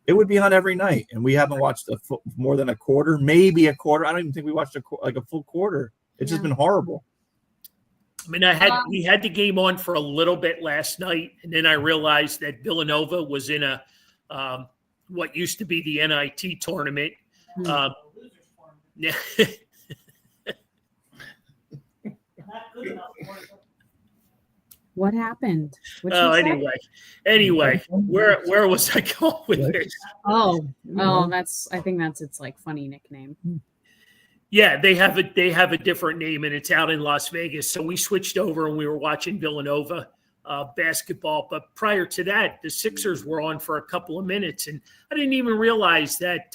Speaker 4: It would be on every night, and we haven't watched more than a quarter, maybe a quarter. I don't even think we watched a full quarter. It's just been horrible.
Speaker 1: I mean, we had the game on for a little bit last night, and then I realized that Villanova was in a what used to be the NIT tournament.
Speaker 3: What happened?
Speaker 1: Anyway, where was I going with this?
Speaker 3: I think that's its like funny nickname.
Speaker 1: Yeah, they have a different name, and it's out in Las Vegas. So we switched over and we were watching Villanova basketball. But prior to that, the Sixers were on for a couple of minutes, and I didn't even realize that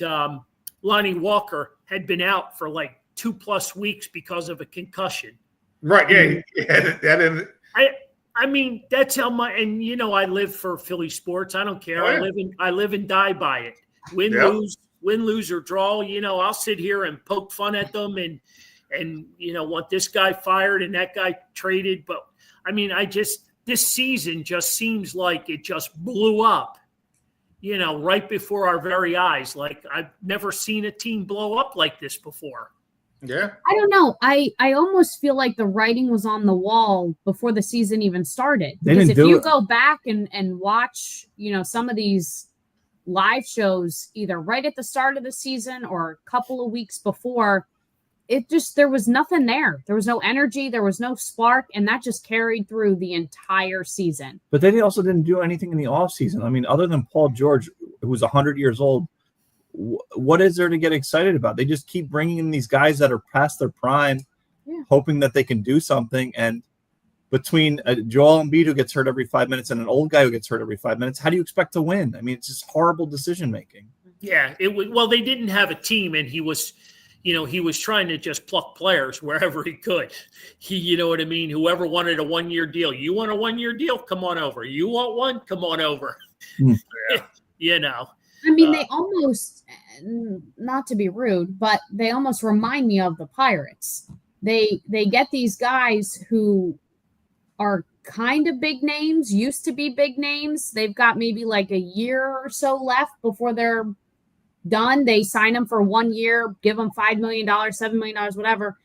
Speaker 1: Lonnie Walker had been out for like 2+ weeks because of a concussion.
Speaker 2: Right. Yeah.
Speaker 1: I mean, that's how my, and I live for Philly sports. I don't care. I live and die by it. Win, lose or draw. I'll sit here and poke fun at them and want this guy fired and that guy traded. But I mean, this season just seems like it just blew up, right before our very eyes. Like I've never seen a team blow up like this before.
Speaker 2: Yeah.
Speaker 3: I don't know. I almost feel like the writing was on the wall before the season even started. Because if you go back and watch, some of these live shows either right at the start of the season or a couple of weeks before, there was nothing there. There was no energy, there was no spark, and that just carried through the entire season.
Speaker 4: But they also didn't do anything in the offseason. I mean, other than Paul George, who's 100 years old, what is there to get excited about? They just keep bringing in these guys that are past their prime, hoping that they can do something. And between Joel Embiid, who gets hurt every 5 minutes, and an old guy who gets hurt every 5 minutes, how do you expect to win? I mean, it's just horrible decision making.
Speaker 1: Yeah, it was. Well, they didn't have a team, and he was trying to just pluck players wherever he could. You know what I mean? Whoever wanted a 1-year deal, you want a 1-year deal? Come on over. You want one? Come on over.
Speaker 3: I mean, they almost, not to be rude, but they almost remind me of the Pirates. They get these guys who are kind of big names, used to be big names. They've got maybe like a year or so left before they're done. They sign them for 1 year, give them $5 million, $7 million, whatever.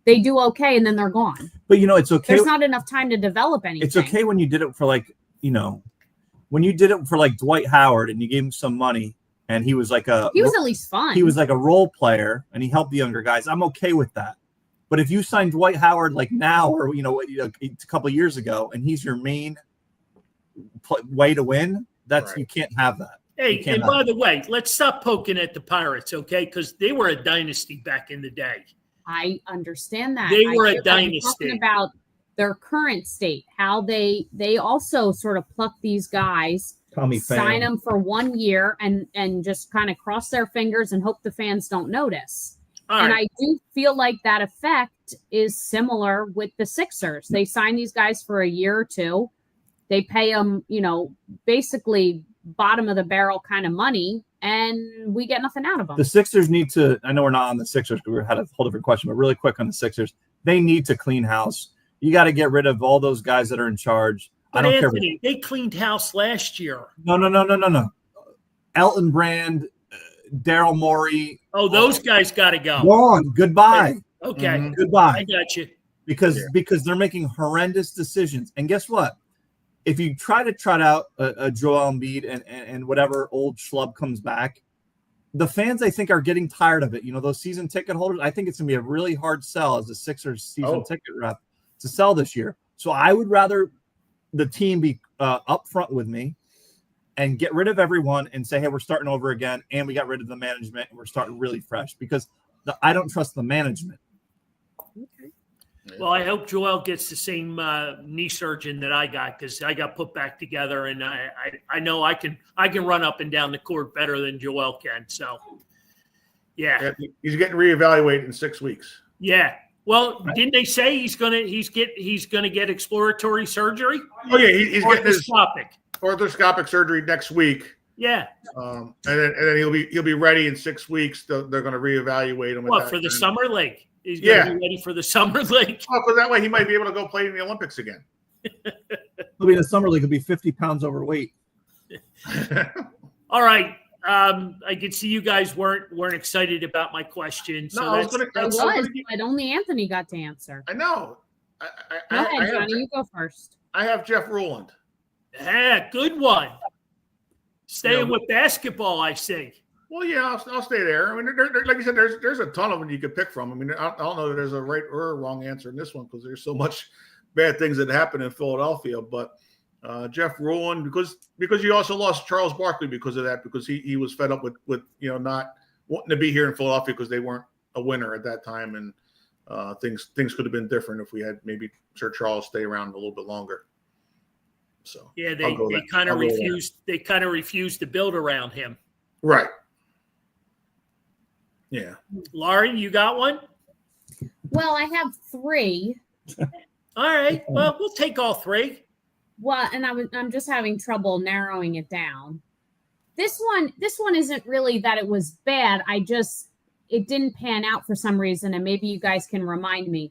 Speaker 3: They do okay, and then they're gone.
Speaker 4: But it's okay.
Speaker 3: There's not enough time to develop anything.
Speaker 4: It's okay when you did it for when you did it for like Dwight Howard and you gave him some money and he was at least fun. He was like a role player and he helped the younger guys. I'm okay with that. But if you sign Dwight Howard like now or a couple of years ago and he's your main way to win, that's right. You can't have that.
Speaker 1: Hey, and by the way, let's stop poking at the Pirates, okay? Because they were a dynasty back in the day.
Speaker 3: I understand that.
Speaker 1: They were a dynasty.
Speaker 3: I'm talking about their current state, how they also sort of pluck these guys, sign them for 1 year and just kind of cross their fingers and hope the fans don't notice. And I do feel like that effect is similar with the Sixers. They sign these guys for a year or two. They pay them, basically bottom of the barrel kind of money, and we get nothing out of them.
Speaker 4: The Sixers need to, I know we're not on the Sixers because we had a whole different question, but really quick on the Sixers, they need to clean house. You got to get rid of all those guys that are in charge.
Speaker 1: But I don't Anthony, care. They cleaned house last year.
Speaker 4: No. Elton Brand, Daryl Morey.
Speaker 1: Oh, those guys got to go.
Speaker 4: Gone. Goodbye.
Speaker 1: Okay.
Speaker 4: Mm-hmm. Goodbye.
Speaker 1: I got you.
Speaker 4: Because they're making horrendous decisions. And guess what? If you try to trot out a Joel Embiid and whatever old schlub comes back, the fans, I think, are getting tired of it. Those season ticket holders, I think it's going to be a really hard sell as a Sixers season ticket rep to sell this year. So I would rather the team be upfront with me and get rid of everyone and say, hey, we're starting over again. And we got rid of the management and we're starting really fresh because I don't trust the management.
Speaker 1: Okay. Well, I hope Joel gets the same knee surgeon that I got because I got put back together, and I know I can run up and down the court better than Joel can. So, yeah,
Speaker 2: he's getting reevaluated in 6 weeks.
Speaker 1: Yeah. Well, didn't they say he's gonna get exploratory surgery?
Speaker 2: Oh yeah, he's getting his
Speaker 1: arthroscopic
Speaker 2: surgery next week.
Speaker 1: Yeah.
Speaker 2: And then he'll be ready in 6 weeks. They're going to reevaluate him.
Speaker 1: What for the summer league? He's going to be ready for the summer league.
Speaker 2: Oh, because that way he might be able to go play in the Olympics again.
Speaker 4: He'll be in the summer league. He'll be 50 pounds overweight.
Speaker 1: All right. I could see you guys weren't excited about my question. So
Speaker 3: but only Anthony got to answer.
Speaker 2: I know.
Speaker 3: Go ahead, Johnny. You go first.
Speaker 2: I have Jeff Ruland.
Speaker 1: Yeah, good one. Staying with basketball, I see.
Speaker 2: Well, yeah, I'll stay there. I mean, like you said, there's a ton of them you could pick from. I mean, I don't know that there's a right or a wrong answer in this one because there's so much bad things that happen in Philadelphia. But Jeff Ruland, because you also lost Charles Barkley because of that, because he was fed up with not wanting to be here in Philadelphia because they weren't a winner at that time, and things could have been different if we had maybe Sir Charles stay around a little bit longer. So
Speaker 1: yeah, they kind of refused. They kind of refused to build around him.
Speaker 2: Right. Yeah.
Speaker 1: Lauren, you got one?
Speaker 3: Well, I have 3.
Speaker 1: All right. Well, we'll take all 3.
Speaker 3: Well, and I'm just having trouble narrowing it down. This one isn't really that it was bad. It didn't pan out for some reason, and maybe you guys can remind me.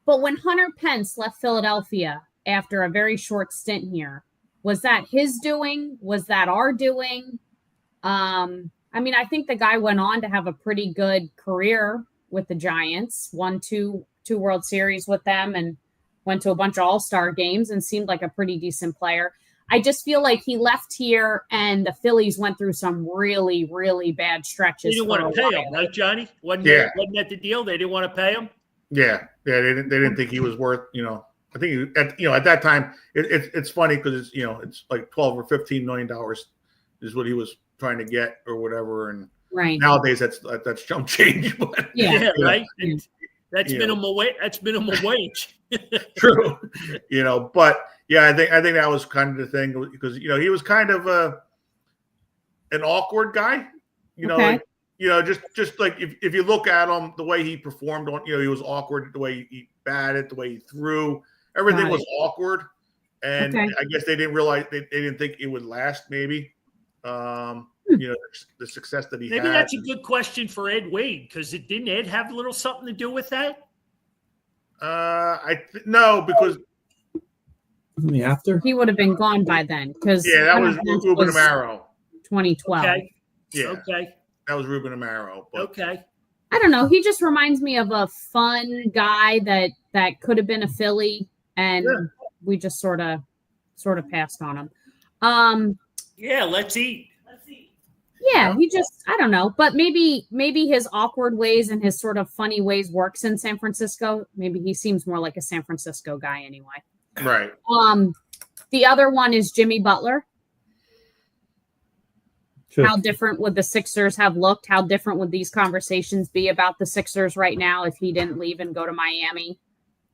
Speaker 3: But when Hunter Pence left Philadelphia after a very short stint here, was that his doing? Was that our doing? I mean, I think the guy went on to have a pretty good career with the Giants, won two World Series with them and went to a bunch of all-star games and seemed like a pretty decent player. I just feel like he left here and the Phillies went through some really, really bad stretches.
Speaker 1: They didn't want to pay him, right, Johnny? Wasn't that the deal? They didn't want to pay him?
Speaker 2: Yeah. They didn't think he was worth, I think at that time it's funny because it's like $12 or $15 million is what he was trying to get or whatever, and
Speaker 3: right
Speaker 2: nowadays that's jump change. But,
Speaker 1: right. And that's minimum wage. That's minimum wage.
Speaker 2: True, but yeah, I think that was kind of the thing because he was kind of an awkward guy. Just like if you look at him, the way he performed on, he was awkward. The way he batted, the way he threw, everything was awkward. And I guess they didn't realize they didn't think it would last. Maybe. The success that he had.
Speaker 1: Maybe that's a good question for Ed Wade because didn't Ed have a little something to do with that?
Speaker 2: No, because
Speaker 4: after
Speaker 3: he would have been gone by then. Because
Speaker 2: that was Ruben Amaro,
Speaker 3: 2012.
Speaker 1: Okay.
Speaker 2: Yeah.
Speaker 1: Okay.
Speaker 2: That was Ruben Amaro. But
Speaker 1: Okay.
Speaker 3: I don't know. He just reminds me of a fun guy that could have been a Philly, and we just sort of passed on him.
Speaker 1: Yeah, let's eat.
Speaker 3: Yeah, he just, I don't know, but maybe his awkward ways and his sort of funny ways works in San Francisco. Maybe he seems more like a San Francisco guy anyway.
Speaker 2: Right.
Speaker 3: The other one is Jimmy Butler.
Speaker 4: Sure.
Speaker 3: How different would the Sixers have looked? How different would these conversations be about the Sixers right now if he didn't leave and go to Miami?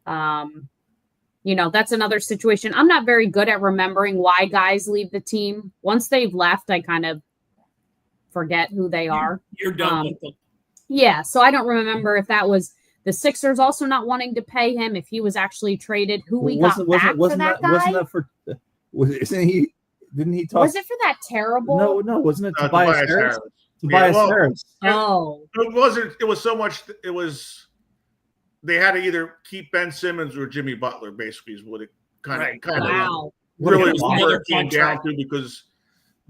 Speaker 3: That's another situation. I'm not very good at remembering why guys leave the team. Once they've left, I kind of forget who they are.
Speaker 1: You're done with them.
Speaker 3: Yeah, so I don't remember if that was the Sixers also not wanting to pay him, if he was actually traded, who we got back for that guy.
Speaker 4: Wasn't that for? Isn't he? Didn't he talk?
Speaker 3: Was it for that terrible?
Speaker 4: No, wasn't it Tobias Harris?
Speaker 2: Tobias
Speaker 4: Harris.
Speaker 3: Oh,
Speaker 2: it wasn't. It was so much. It was. They had to either keep Ben Simmons or Jimmy Butler. Basically, is what it kind of
Speaker 3: wow.
Speaker 2: really
Speaker 1: was
Speaker 2: what
Speaker 1: another
Speaker 2: it came down to, because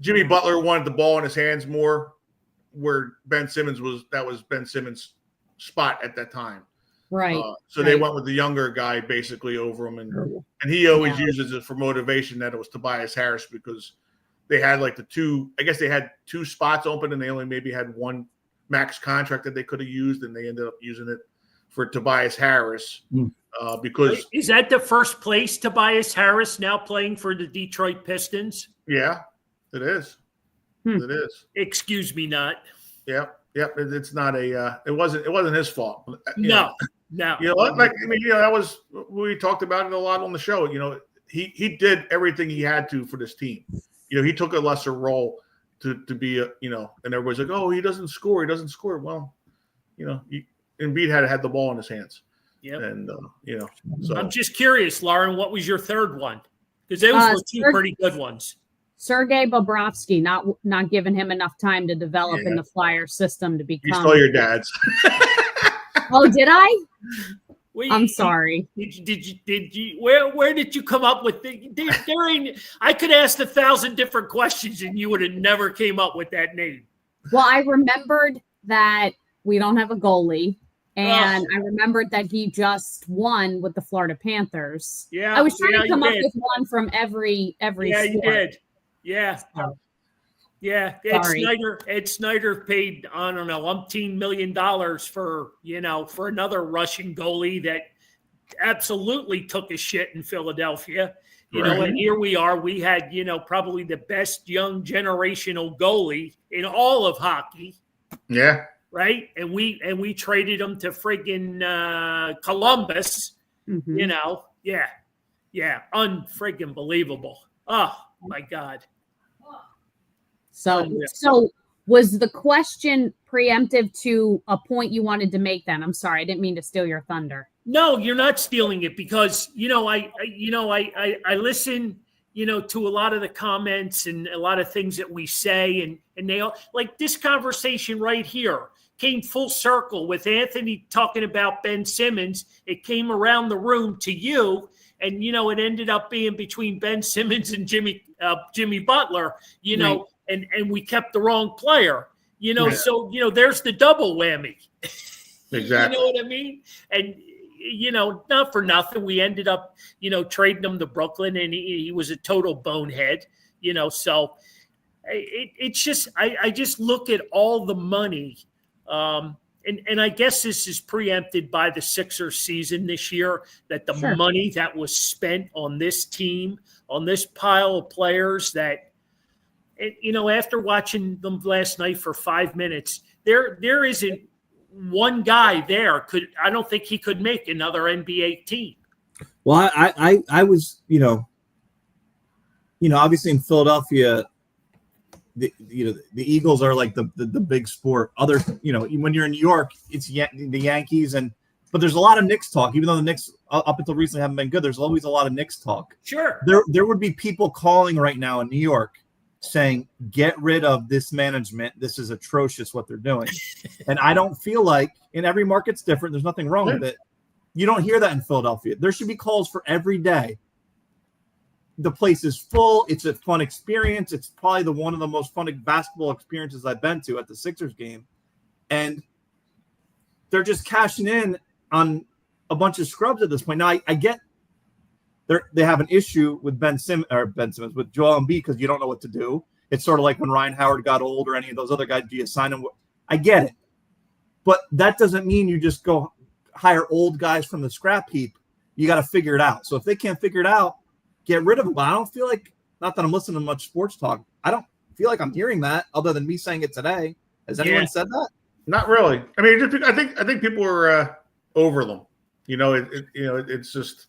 Speaker 2: Jimmy Butler wanted the ball in his hands more, where Ben Simmons was Ben Simmons' spot at that time.
Speaker 3: Right.
Speaker 2: So they went with the younger guy basically over him, and he always uses it for motivation that it was Tobias Harris, because they had like they had two spots open and they only maybe had one max contract that they could have used, and they ended up using it for Tobias Harris because
Speaker 1: Is that the first place Tobias Harris now playing for the Detroit Pistons?
Speaker 2: yeah, it is. It is.
Speaker 1: Excuse me, not.
Speaker 2: Yep. It's not a. It wasn't his fault.
Speaker 1: No.
Speaker 2: That was we talked about it a lot on the show. He did everything he had to for this team. He took a lesser role to be and everybody's like, oh, he doesn't score. Well, Embiid had the ball in his hands.
Speaker 1: Yep.
Speaker 2: And so
Speaker 1: I'm just curious, Lauren, what was your third one? Because those were two pretty good ones.
Speaker 3: Sergei Bobrovsky, not giving him enough time to develop in the Flyer system to become.
Speaker 2: You stole your dad's.
Speaker 3: Oh, did I?
Speaker 1: Wait,
Speaker 3: I'm sorry.
Speaker 1: Did you? Where did you come up with? I could ask 1,000 different questions and you would have never came up with that name.
Speaker 3: Well, I remembered that we don't have a goalie, and I remembered that he just won with the Florida Panthers.
Speaker 1: Yeah,
Speaker 3: I was trying to come up with one from every.
Speaker 1: Yeah,
Speaker 3: sport.
Speaker 1: you did. Yeah.
Speaker 3: So,
Speaker 1: yeah. Ed Snyder paid, I don't know, $umpteen million for another Russian goalie that absolutely took a shit in Philadelphia. And here we are. We had, probably the best young generational goalie in all of hockey.
Speaker 2: Yeah.
Speaker 1: Right. And we traded him to friggin' Columbus.
Speaker 3: mm-hmm.
Speaker 1: Yeah. Yeah. Unfriggin' believable. Oh my God.
Speaker 3: So was the question preemptive to a point you wanted to make then? I'm sorry, I didn't mean to steal your thunder.
Speaker 1: No, you're not stealing it, because, I listen, to a lot of the comments and a lot of things that we say, and they all, like this conversation right here came full circle with Anthony talking about Ben Simmons. It came around the room to you. And, it ended up being between Ben Simmons and Jimmy Butler,
Speaker 3: Right.
Speaker 1: and we kept the wrong player, so, there's the double whammy.
Speaker 2: Exactly.
Speaker 1: You know what I mean? And, not for nothing, we ended up, trading him to Brooklyn, and he was a total bonehead, so it's just, I just look at all the money, and I guess this is preempted by the Sixers season this year, that the money that was spent on this team, on this pile of players that, after watching them last night for 5 minutes, there isn't one guy there I don't think he could make another NBA team.
Speaker 4: Well, I was, obviously in Philadelphia, the Eagles are like the big sport. When you're in New York, it's the Yankees, but there's a lot of Knicks talk. Even though the Knicks up until recently haven't been good, there's always a lot of Knicks talk.
Speaker 1: Sure.
Speaker 4: There would be people calling right now in New York saying, "Get rid of this management. This is atrocious what they're doing." And I don't feel like, in every market's different. There's nothing wrong with it. You don't hear that in Philadelphia. There should be calls for every day. the place is full. It's a fun experience. It's probably one of the most fun basketball experiences I've been to at the Sixers game. And they're just cashing in on a bunch of scrubs at this point. Now, I get they have an issue with Ben Simmons, with Joel Embiid, because you don't know what to do. It's sort of like when Ryan Howard got old or any of those other guys. Do you sign them? I get it. But that doesn't mean you just go hire old guys from the scrap heap. You got to figure it out. So if they can't figure it out, get rid of them. But I don't feel like, not that I'm listening to much sports talk, I don't feel like I'm hearing that other than me saying it today. Has anyone said that?
Speaker 2: Not really. I mean, I think people are over them. It's just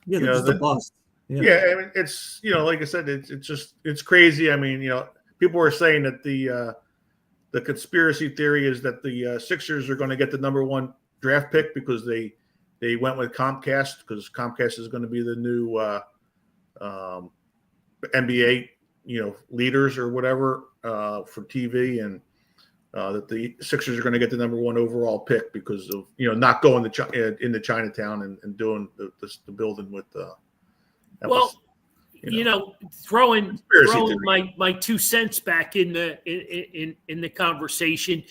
Speaker 4: they're just a bust.
Speaker 2: Yeah, I mean, it's like I said, it's crazy. I mean, people were saying that the conspiracy theory is that the Sixers are going to get the number 1 draft pick because they went with Comcast, because Comcast is going to be the new NBA leaders or whatever for TV, and that the Sixers are going to get the number 1 overall pick because of not going into Chinatown and doing the building with
Speaker 1: throwing my 2 cents back in the conversation.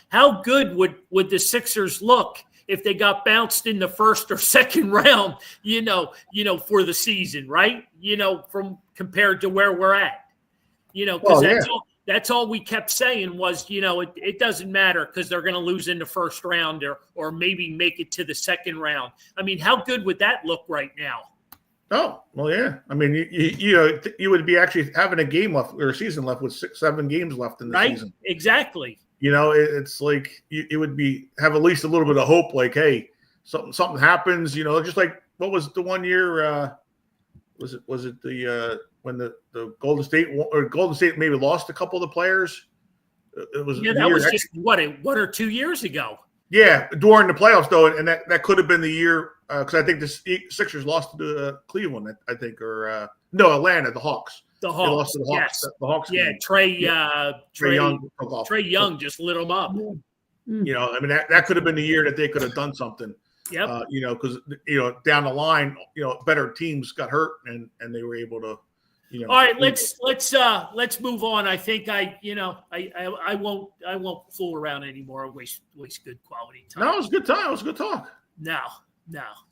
Speaker 1: How good would the Sixers look if they got bounced in the first or second round, for the season, right? From compared to where we're at, because that's all we kept saying was, it doesn't matter because they're going to lose in the first round or maybe make it to the second round. I mean, how good would that look right now?
Speaker 2: Oh, well, yeah. I mean, you would be actually having a game left or a season left with 6-7 games left in the season.
Speaker 1: Exactly.
Speaker 2: It's like it would have at least a little bit of hope. Like, hey, something happens. Just like what was the one year? Was it the when the Golden State maybe lost a couple of the players? It was
Speaker 1: that was just 1 or 2 years ago.
Speaker 2: Yeah, during the playoffs though, and that could have been the year because I think the Sixers lost to Cleveland, I think, or Atlanta, the Hawks.
Speaker 1: The Hawks,
Speaker 2: they lost to the Hawks.
Speaker 1: Yes.
Speaker 2: The Hawks.
Speaker 1: Yeah, Trae Young just lit them up.
Speaker 2: I mean that could have been the year that they could have done something.
Speaker 1: Yep.
Speaker 2: Because down the line, better teams got hurt and they were able to.
Speaker 1: All right, let's move on. I think I won't fool around anymore. Waste good quality time.
Speaker 2: No, it was a good time. It was a good talk.
Speaker 1: No,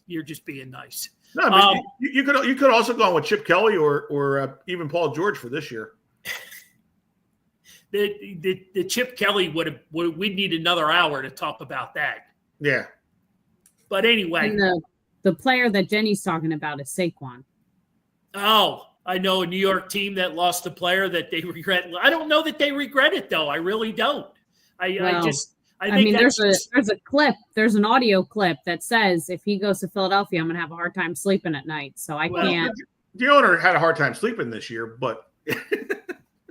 Speaker 1: you're just being nice.
Speaker 2: No, I mean, you could also go on with Chip Kelly or even Paul George for this year.
Speaker 1: The Chip Kelly we'd need another hour to talk about that.
Speaker 2: Yeah.
Speaker 3: But anyway, and the player that Jenny's talking about is Saquon.
Speaker 1: Oh, I know a New York team that lost a player that they regret. I don't know that they regret it though. I really don't. I think
Speaker 3: there's a clip. There's an audio clip that says if he goes to Philadelphia, I'm going to have a hard time sleeping at night. So I can't.
Speaker 2: The owner had a hard time sleeping this year, but.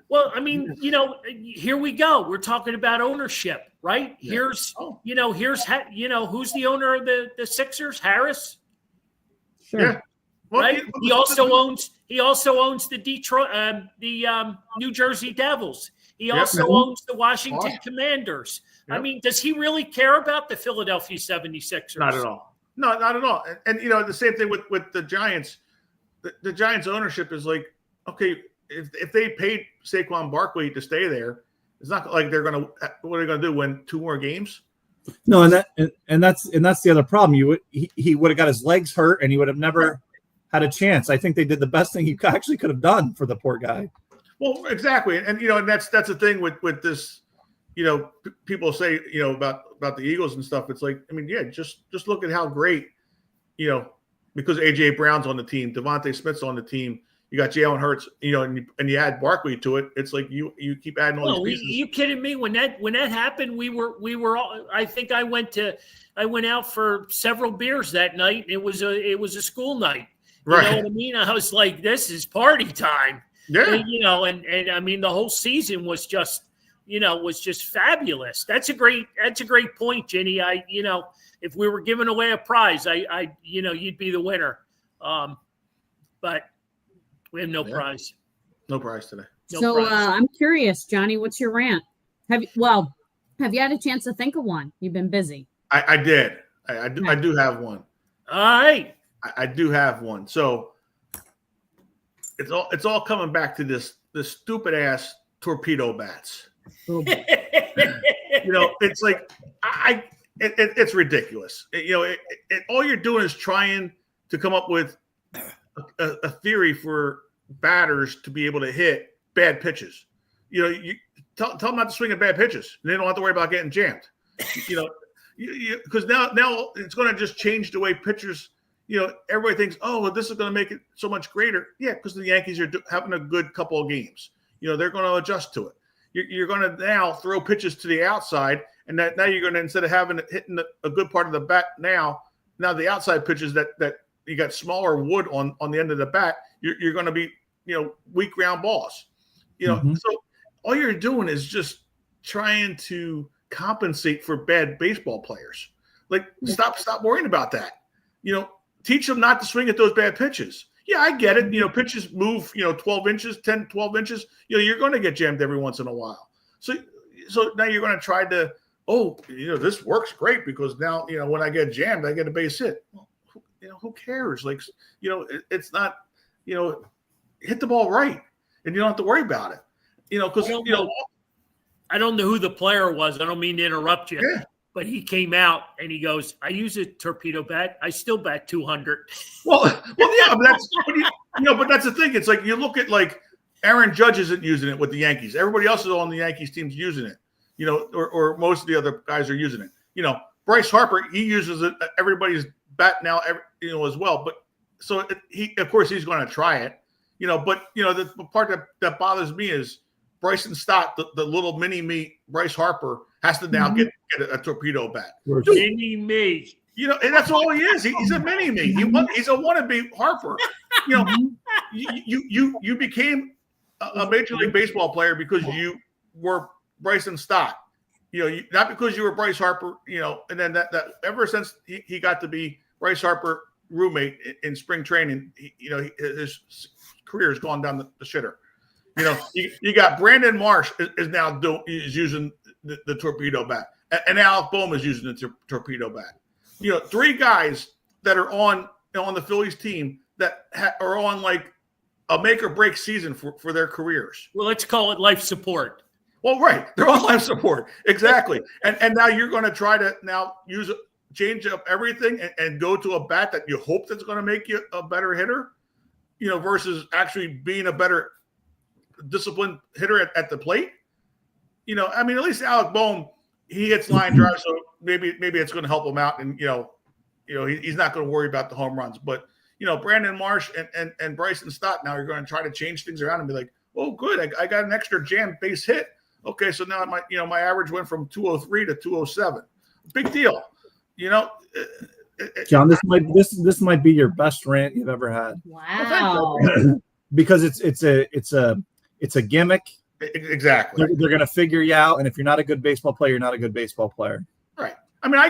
Speaker 1: Well, I mean, here we go. We're talking about ownership, right? Yeah. Here's who's the owner of the Sixers? Harris.
Speaker 3: Sure.
Speaker 2: Yeah. Well,
Speaker 1: right. He also owns the Detroit, New Jersey Devils. He also owns the Washington Commanders. Yep. I mean, does he really care about the Philadelphia 76ers?
Speaker 2: Not at all. No, not at all. And the same thing with the Giants. The Giants ownership is like, okay, if they paid Saquon Barkley to stay there, it's not like they're going to. What are they going to do? Win 2 more games?
Speaker 4: No, and that's the other problem. He would have got his legs hurt, and he would have never had a chance. I think they did the best thing he actually could have done for the poor guy.
Speaker 2: Well, exactly, and and that's the thing with this. People say about the Eagles and stuff. It's like, I mean, yeah, just look at how great, because AJ Brown's on the team, Devontae Smith's on the team. You got Jalen Hurts, and you add Barkley to it. It's like you keep adding all these pieces.
Speaker 1: You kidding me? When that happened, we were all. I think I went out for several beers that night. It was a school night. You know what I mean? I was like, this is party time.
Speaker 2: Yeah.
Speaker 1: And I mean, the whole season was just fabulous. That's a great point, Jenny. If we were giving away a prize, you'd be the winner. But we have no prize.
Speaker 2: No prize today.
Speaker 3: No prize. I'm curious, Johnny, what's your rant? Have you had a chance to think of one? You've been busy.
Speaker 2: I did. I do have one.
Speaker 1: All right.
Speaker 2: I do have one. So it's all coming back to this stupid ass torpedo bats.
Speaker 3: Oh,
Speaker 2: It's like it's ridiculous. All you're doing is trying to come up with a theory for batters to be able to hit bad pitches. You tell them not to swing at bad pitches, and they don't have to worry about getting jammed. Because now it's going to just change the way pitchers. Everybody thinks, oh, well, this is going to make it so much greater. Yeah, because the Yankees are having a good couple of games. They're going to adjust to it. You're going to now throw pitches to the outside, and now you're going to, instead of hitting a good part of the bat now the outside pitches that you got smaller wood on the end of the bat, you're going to be weak ground balls. So all you're doing is just trying to compensate for bad baseball players. Like stop worrying about that. Teach them not to swing at those bad pitches. Yeah, I get it. Pitches move, 12 inches, 10, 12 inches. You're going to get jammed every once in a while. So now you're going to try to, this works great because now, when I get jammed, I get a base hit. Well, who cares? Like, it's not, hit the ball right and you don't have to worry about it. Because,
Speaker 1: I don't know who the player was. I don't mean to interrupt you.
Speaker 2: Yeah.
Speaker 1: But he came out and he goes, I use a torpedo bat. I still bat 200.
Speaker 2: Well, yeah, but that's the thing. It's like you look at like Aaron Judge isn't using it with the Yankees. Everybody else is on the Yankees team's using it, or most of the other guys are using it. Bryce Harper, he uses it. Everybody's bat now, as well. But so of course, he's going to try it, But the part that bothers me is Bryson Stott, the little mini me, Bryce Harper has to now get a torpedo bat.
Speaker 1: Mini me.
Speaker 2: And that's all he is. He's a mini me. He's a wannabe Harper. You became a Major League Baseball player because you were Bryson Stott. Not because you were Bryce Harper. And then that ever since he got to be Bryce Harper roommate in spring training, his career has gone down the shitter. You got Brandon Marsh is now using the torpedo bat, and Alec Bohm is using the torpedo bat. Three guys that are on the Phillies team that are on like a make or break season for their careers.
Speaker 1: Well, let's call it life support.
Speaker 2: Well, right, they're on life support, exactly. And now you're going to try to now change up everything and go to a bat that you hope that's going to make you a better hitter, versus actually being a better disciplined hitter at the plate. At least Alec Bohm, he hits line drives, so maybe it's going to help him out, and he's not going to worry about the home runs. But Brandon Marsh and Bryson Stott now are going to try to change things around and be like, oh, good, I got an extra jam base hit. Okay, so now my average went from 203 to 207. Big deal,
Speaker 5: John, this might be your best rant you've ever had.
Speaker 3: wow.
Speaker 5: Because it's a gimmick.
Speaker 2: Exactly.
Speaker 5: They're going to figure you out, and if you're not a good baseball player, you're not a good baseball player.
Speaker 2: Right. I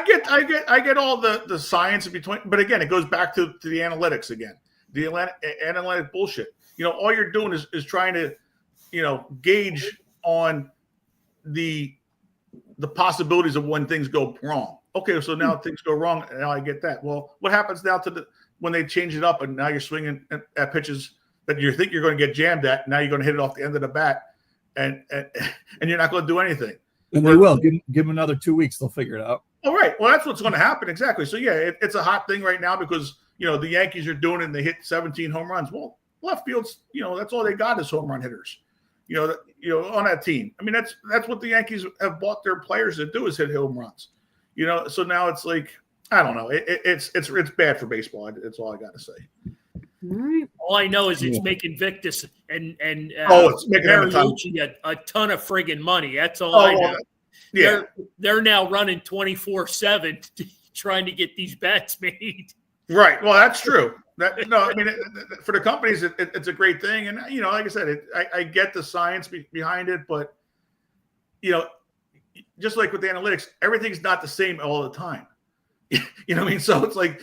Speaker 2: get all the science in between, but again, it goes back to the analytics again. The analytic bullshit. All you're doing is trying to, gauge on the possibilities of when things go wrong. Okay, so now things go wrong, and now I get that. Well, what happens now when they change it up, and now you're swinging at pitches that you think you're going to get jammed at? Now you're going to hit it off the end of the bat, and you're not going to do anything.
Speaker 5: And they will give them another 2 weeks; they'll figure it out.
Speaker 2: All right. Well, that's what's going to happen exactly. So yeah, it's a hot thing right now because the Yankees are doing it and they hit 17 home runs. Well, left field's that's all they got is home run hitters. On that team. That's what the Yankees have bought their players to do is hit home runs. So now it's like I don't know. It's bad for baseball. That's all I got to say.
Speaker 1: All I know is it's making Victus and
Speaker 2: it's making
Speaker 1: Mariucci a ton of friggin' money. That's all I know.
Speaker 2: Yeah,
Speaker 1: they're now running 24/7 trying to get these bets made.
Speaker 2: Right. Well, that's true. For the companies, it's a great thing, and like I said, I get the science behind it, but just like with the analytics, everything's not the same all the time. So it's like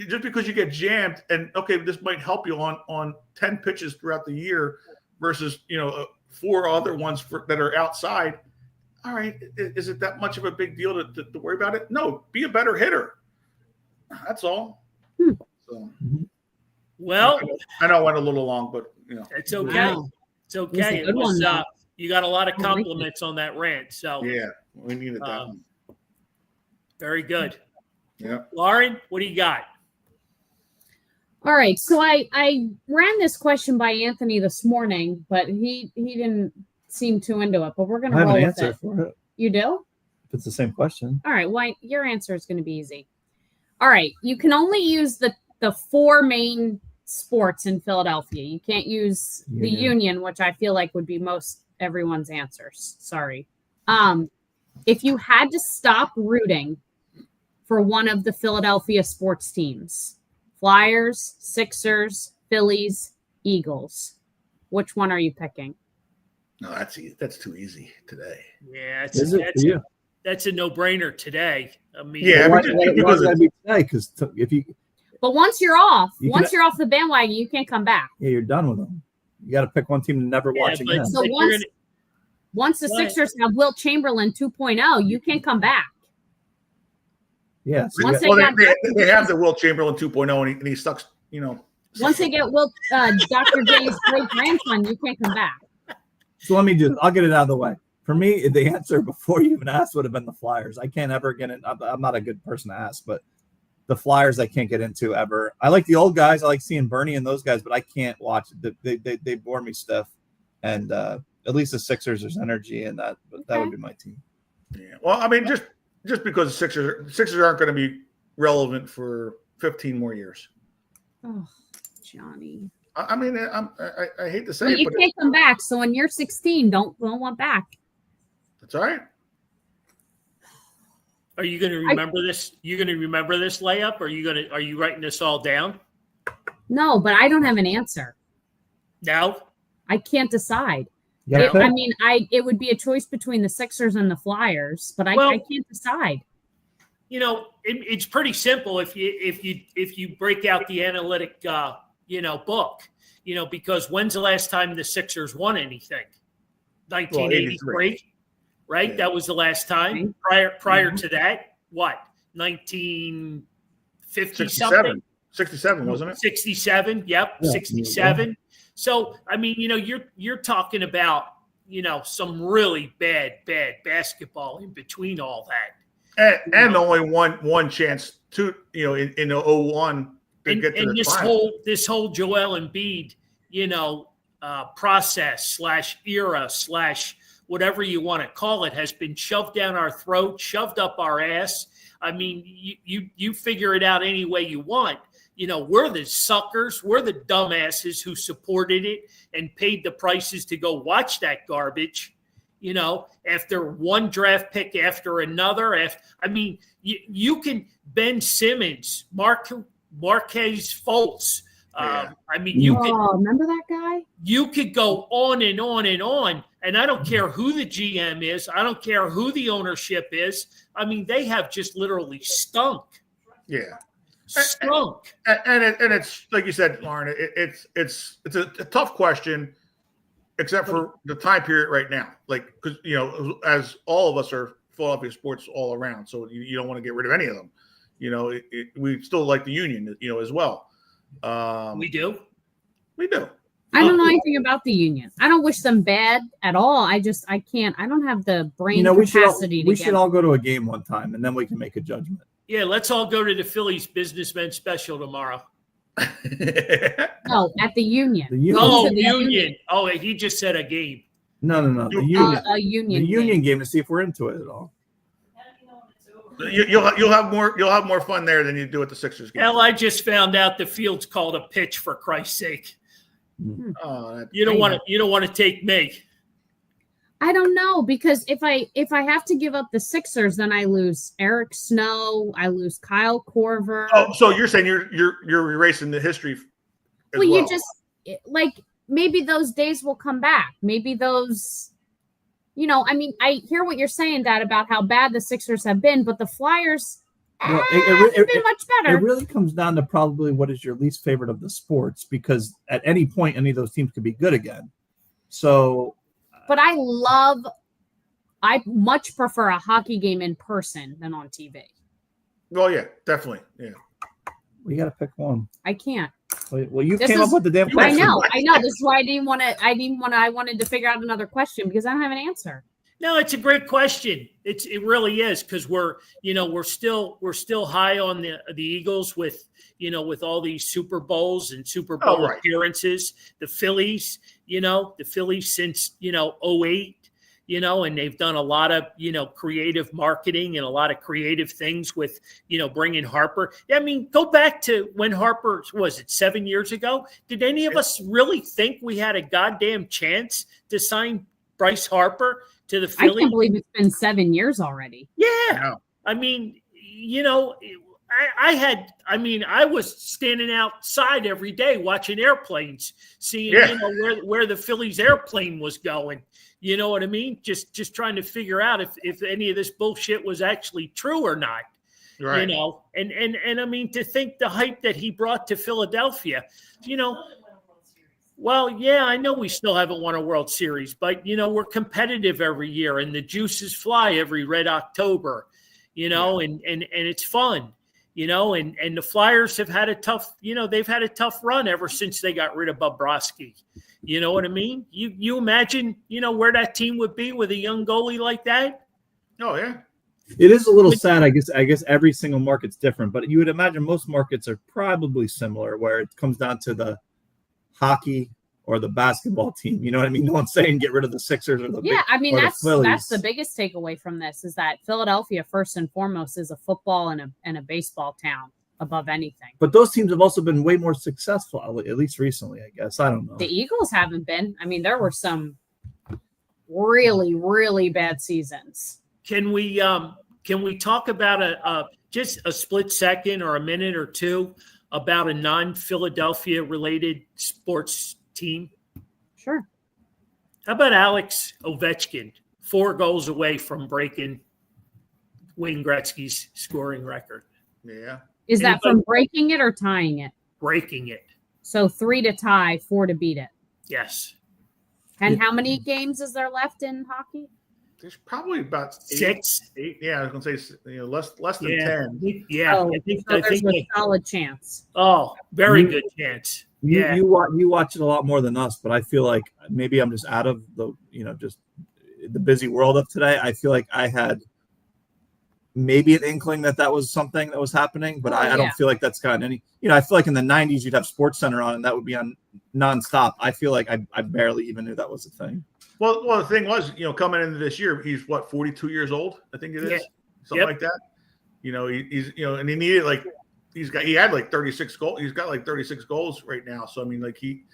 Speaker 2: just because you get jammed, and okay, this might help you on 10 pitches throughout the year versus 4 other ones that are outside. All right, is it that much of a big deal to worry about it? No, be a better hitter. That's all. So,
Speaker 1: well,
Speaker 2: I know I went a little long, but
Speaker 1: It's okay.
Speaker 3: Wow.
Speaker 1: It's
Speaker 3: It was a
Speaker 1: okay. It
Speaker 3: good one,
Speaker 1: was,
Speaker 3: though.
Speaker 1: you got a lot of
Speaker 3: I like it.
Speaker 1: compliments on that rant. So
Speaker 2: Yeah, we needed that one.
Speaker 1: very good.
Speaker 2: Yeah.
Speaker 1: Lauren, what do you got?
Speaker 3: All right. So I ran this question by Anthony this morning, but he didn't seem too into it. But we're
Speaker 5: I
Speaker 3: gonna
Speaker 5: have an
Speaker 3: roll with
Speaker 5: answer
Speaker 3: it.
Speaker 5: for it.
Speaker 3: You do?
Speaker 5: If it's the same question.
Speaker 3: All right. Well, your answer is going to be easy. All right. You can only use the four main sports in Philadelphia. You can't use the Union, which I feel like would be most everyone's answers. Sorry. If you had to stop rooting for one of the Philadelphia sports teams, Flyers, Sixers, Phillies, Eagles, which one are you picking?
Speaker 2: No, that's easy. That's too easy today.
Speaker 1: Yeah,
Speaker 5: Is it for you?
Speaker 1: that's a no-brainer today. I mean,
Speaker 2: Yeah,
Speaker 5: Why,
Speaker 2: because
Speaker 5: why be today? Because if you,
Speaker 3: But once you're off,
Speaker 5: You
Speaker 3: once
Speaker 5: can-
Speaker 3: you're off the bandwagon, you can't come back.
Speaker 5: yeah, you're done with them. You got to pick one team to never
Speaker 1: Yeah,
Speaker 5: watch
Speaker 1: but-
Speaker 5: again.
Speaker 3: So
Speaker 1: Like you're
Speaker 3: once the
Speaker 1: Go ahead.
Speaker 3: Sixers have Wilt Chamberlain 2.0, you can't come back.
Speaker 5: Yeah. So
Speaker 3: Once
Speaker 5: you
Speaker 3: they
Speaker 5: got-
Speaker 3: got
Speaker 2: they have the Will Chamberlain 2.0, and he sucks.
Speaker 3: once they get Wilt, Dr. J's great grandson, you can't come back.
Speaker 5: so I'll get it out of the way. For me, the answer before you even asked would have been the Flyers. I can't ever get it. I'm not a good person to ask, but the Flyers I can't get into ever. I like the old guys. I like seeing Bernie and those guys, but I can't watch it. They bore me stiff. And at least the Sixers, there's energy in that. But that would be my team.
Speaker 2: Yeah. Well, I mean, just because the Sixers aren't going to be relevant for 15 more years.
Speaker 3: Oh, Johnny.
Speaker 2: I mean, I hate to say
Speaker 3: But
Speaker 2: it,
Speaker 3: you
Speaker 2: but
Speaker 3: can't come back. So when you're 16, don't want back.
Speaker 2: it's all right.
Speaker 1: Are you going to remember this? You going to remember this layup? Are you writing this all down?
Speaker 3: No, but I don't have an answer.
Speaker 1: No.
Speaker 3: I can't decide.
Speaker 5: You gotta
Speaker 3: I
Speaker 5: pick.
Speaker 3: mean, it would be a choice between the Sixers and the Flyers, but I can't decide.
Speaker 1: It's pretty simple if you break out the analytic book, because when's the last time the Sixers won anything? 1983, right?
Speaker 2: Yeah.
Speaker 1: That was the last time. Prior to that, what? 1950 something?
Speaker 2: 67, wasn't it?
Speaker 1: 67. Yep,
Speaker 5: Yeah.
Speaker 1: 67. So I mean, you're talking about some really bad basketball in between all that.
Speaker 2: And only one chance to in 01 to get to
Speaker 1: and
Speaker 2: the final.
Speaker 1: this whole Joel Embiid process / era / whatever you want to call it has been shoved down our throat, shoved up our ass. I mean, you figure it out any way you want. We're the suckers, we're the dumbasses who supported it and paid the prices to go watch that garbage. After one draft pick after another. You can Ben Simmons, Marquez Fultz.
Speaker 2: Yeah.
Speaker 3: Remember that guy?
Speaker 1: You could go on and on and on. And I don't care who the GM is. I don't care who the ownership is. I mean, they have just literally stunk.
Speaker 2: Yeah.
Speaker 1: Stunk.
Speaker 2: And it's like you said, Lauren. It's a tough question, except for the time period right now. Like, because as all of us are Philadelphia sports all around, so you don't want to get rid of any of them. We still like the Union, as well.
Speaker 1: We do.
Speaker 2: We do.
Speaker 3: I don't know anything about the Union. I don't wish them bad at all. I can't. I don't have the brain capacity
Speaker 5: we should all go to a game one time, and then we can make a judgment.
Speaker 1: Yeah, let's all go to the Phillies businessmen special tomorrow.
Speaker 3: No, at the Union.
Speaker 5: The Union.
Speaker 1: Oh,
Speaker 3: to the
Speaker 1: Union.
Speaker 3: Union.
Speaker 1: Oh, he just said a game.
Speaker 5: No. The Union.
Speaker 3: A Union.
Speaker 5: The Union game to see if we're into it at all.
Speaker 2: You'll have more fun there than you do at the Sixers game.
Speaker 1: Hell, I just found out the field's called a pitch, for Christ's sake.
Speaker 2: Oh,
Speaker 1: You don't want to take me.
Speaker 3: I don't know, because if I have to give up the Sixers, then I lose Eric Snow. I lose Kyle Korver.
Speaker 2: Oh, so you're saying you're erasing the history as well?
Speaker 3: You just maybe those days will come back. Maybe those, I hear what you're saying, Dad, about how bad the Sixers have been, but the Flyers
Speaker 5: Well,
Speaker 3: have been much better.
Speaker 5: It really comes down to probably what is your least favorite of the sports, because at any point, any of those teams could be good again. So,
Speaker 3: But I much prefer a hockey game in person than on TV.
Speaker 2: Well, yeah, definitely. Yeah.
Speaker 5: we got to pick one.
Speaker 3: I can't.
Speaker 5: Well, you
Speaker 3: This
Speaker 5: came
Speaker 3: is-
Speaker 5: up with the damn
Speaker 3: I
Speaker 5: question.
Speaker 3: know. This is why I wanted to figure out another question because I don't have an answer.
Speaker 1: No, it's a great question. It really is because we're still high on the Eagles with all these Super Bowls and Super Bowl
Speaker 2: right.
Speaker 1: appearances. The Phillies, since '08, and they've done a lot of creative marketing and a lot of creative things with bringing Harper. I mean, go back to when Harper was it 7 years ago? Did any of us really think we had a goddamn chance to sign Bryce Harper to the
Speaker 3: I
Speaker 1: Phillies?
Speaker 3: can't believe it's been 7 years already.
Speaker 1: Yeah. I mean, I was standing outside every day watching airplanes, seeing, where the Phillies airplane was going. You know what I mean? Just trying to figure out if any of this bullshit was actually true or not.
Speaker 2: Right.
Speaker 1: And I mean, to think the hype that he brought to Philadelphia, well, yeah, I know we still haven't won a World Series, but we're competitive every year, and the juices fly every red October, and it's fun, and the Flyers have had a tough, they've had a tough run ever since they got rid of Bobrovsky. You know what I mean? You imagine, where that team would be with a young goalie like that?
Speaker 2: Oh yeah.
Speaker 5: It is a little sad. I guess every single market's different, but you would imagine most markets are probably similar, where it comes down to the hockey or the basketball team. You know what I mean? No one's saying get rid of the Sixers or the
Speaker 3: that's the biggest takeaway from this is that Philadelphia first and foremost is a football and a baseball town above anything.
Speaker 5: But those teams have also been way more successful, at least recently, I guess. I don't know.
Speaker 3: The Eagles haven't been. I mean, there were some really, really bad seasons.
Speaker 1: Can we talk about just a split second or a minute or two about a non-Philadelphia related sports team?
Speaker 3: Sure.
Speaker 1: How about Alex Ovechkin, 4 goals away from breaking Wayne Gretzky's scoring record?
Speaker 2: Yeah.
Speaker 3: Is that from breaking it or tying it?
Speaker 1: Breaking it.
Speaker 3: So 3 to tie, 4 to beat it.
Speaker 1: Yes.
Speaker 3: And how many games is there left in hockey?
Speaker 2: There's probably about
Speaker 1: 6.
Speaker 2: 8. Yeah, I was gonna say less than 10.
Speaker 1: Yeah.
Speaker 3: Oh, so there's a solid chance.
Speaker 1: Oh, very good chance. Yeah.
Speaker 5: You watch it a lot more than us, but I feel like maybe I'm just out of the just the busy world of today. I feel like I had maybe an inkling that was something that was happening, but I don't feel like that's gotten any. I feel like in the 90s you'd have Sports Center on and that would be on nonstop. I feel like I barely even knew that was a thing.
Speaker 2: Well, the thing was, coming into this year, he's 42 years old, I think it is, something like that. He's and he needed he had 36 goals. He's got 36 goals right now. So I mean, he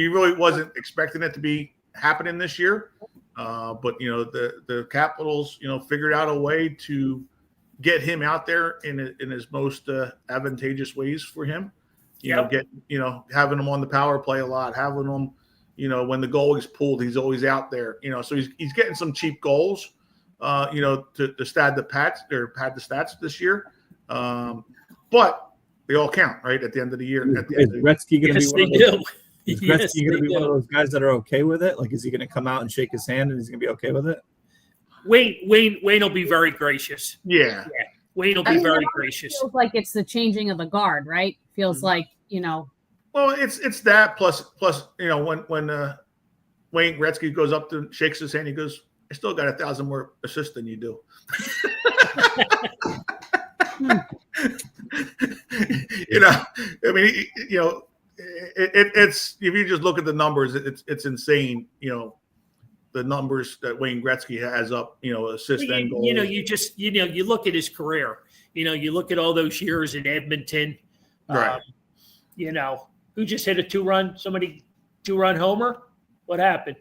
Speaker 2: really wasn't expecting it to be happening this year. But the Capitals, figured out a way to get him out there in his most advantageous ways for him. Having him on the power play a lot, having him. When the goal is pulled, he's always out there. So he's getting some cheap goals. To pad the stats this year. But they all count, right? At the end of the year.
Speaker 5: Is Gretzky going to
Speaker 1: Yes,
Speaker 5: be
Speaker 1: they do.
Speaker 5: Is Gretzky going to be one of those guys that are okay with it? Like, is he going to come out and shake his hand and he's going to be okay with it?
Speaker 1: Wayne will be very gracious.
Speaker 2: Yeah.
Speaker 1: Wayne will be very gracious.
Speaker 3: Feels like it's the changing of the guard, right? Feels like
Speaker 2: Well, it's that plus when Wayne Gretzky goes up to shakes his hand, he goes, "I still got 1,000 more assists than you do." It's if you just look at the numbers, it's insane. The numbers that Wayne Gretzky has up, assist and goals.
Speaker 1: You look at his career. You look at all those years in Edmonton.
Speaker 2: Right.
Speaker 1: Who just hit a 2-run? Somebody 2-run homer? What happened?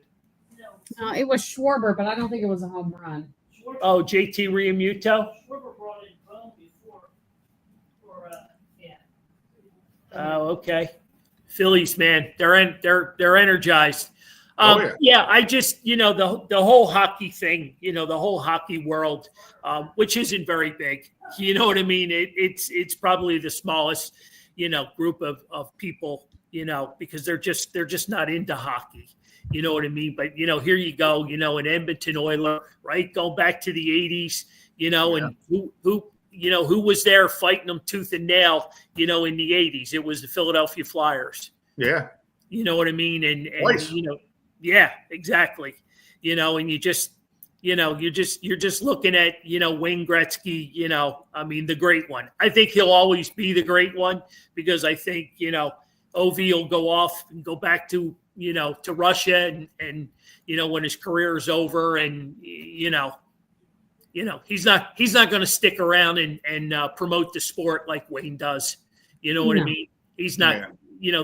Speaker 3: No, it was Schwarber, but I don't think it was a home run.
Speaker 1: Oh, JT Realmuto?
Speaker 6: Schwarber brought in Bone before.
Speaker 1: Oh, okay. Phillies, man, they're energized. I just the whole hockey thing, the whole hockey world, which isn't very big. You know what I mean? It's probably the smallest, group of people, because they're just not into hockey. You know what I mean? But here you go, an Edmonton Oiler, right? Going back to the 80s, and who was there fighting them tooth and nail, in the 80s? It was the Philadelphia Flyers.
Speaker 2: Yeah.
Speaker 1: You know what I mean? And
Speaker 2: Twice.
Speaker 1: yeah, exactly. And you're just looking at, Wayne Gretzky, I mean, the great one. I think he'll always be the great one because I think, OV will go off and go back to, to Russia and when his career is over and, he's not going to stick around and promote the sport like Wayne does. You know what I mean? He's not,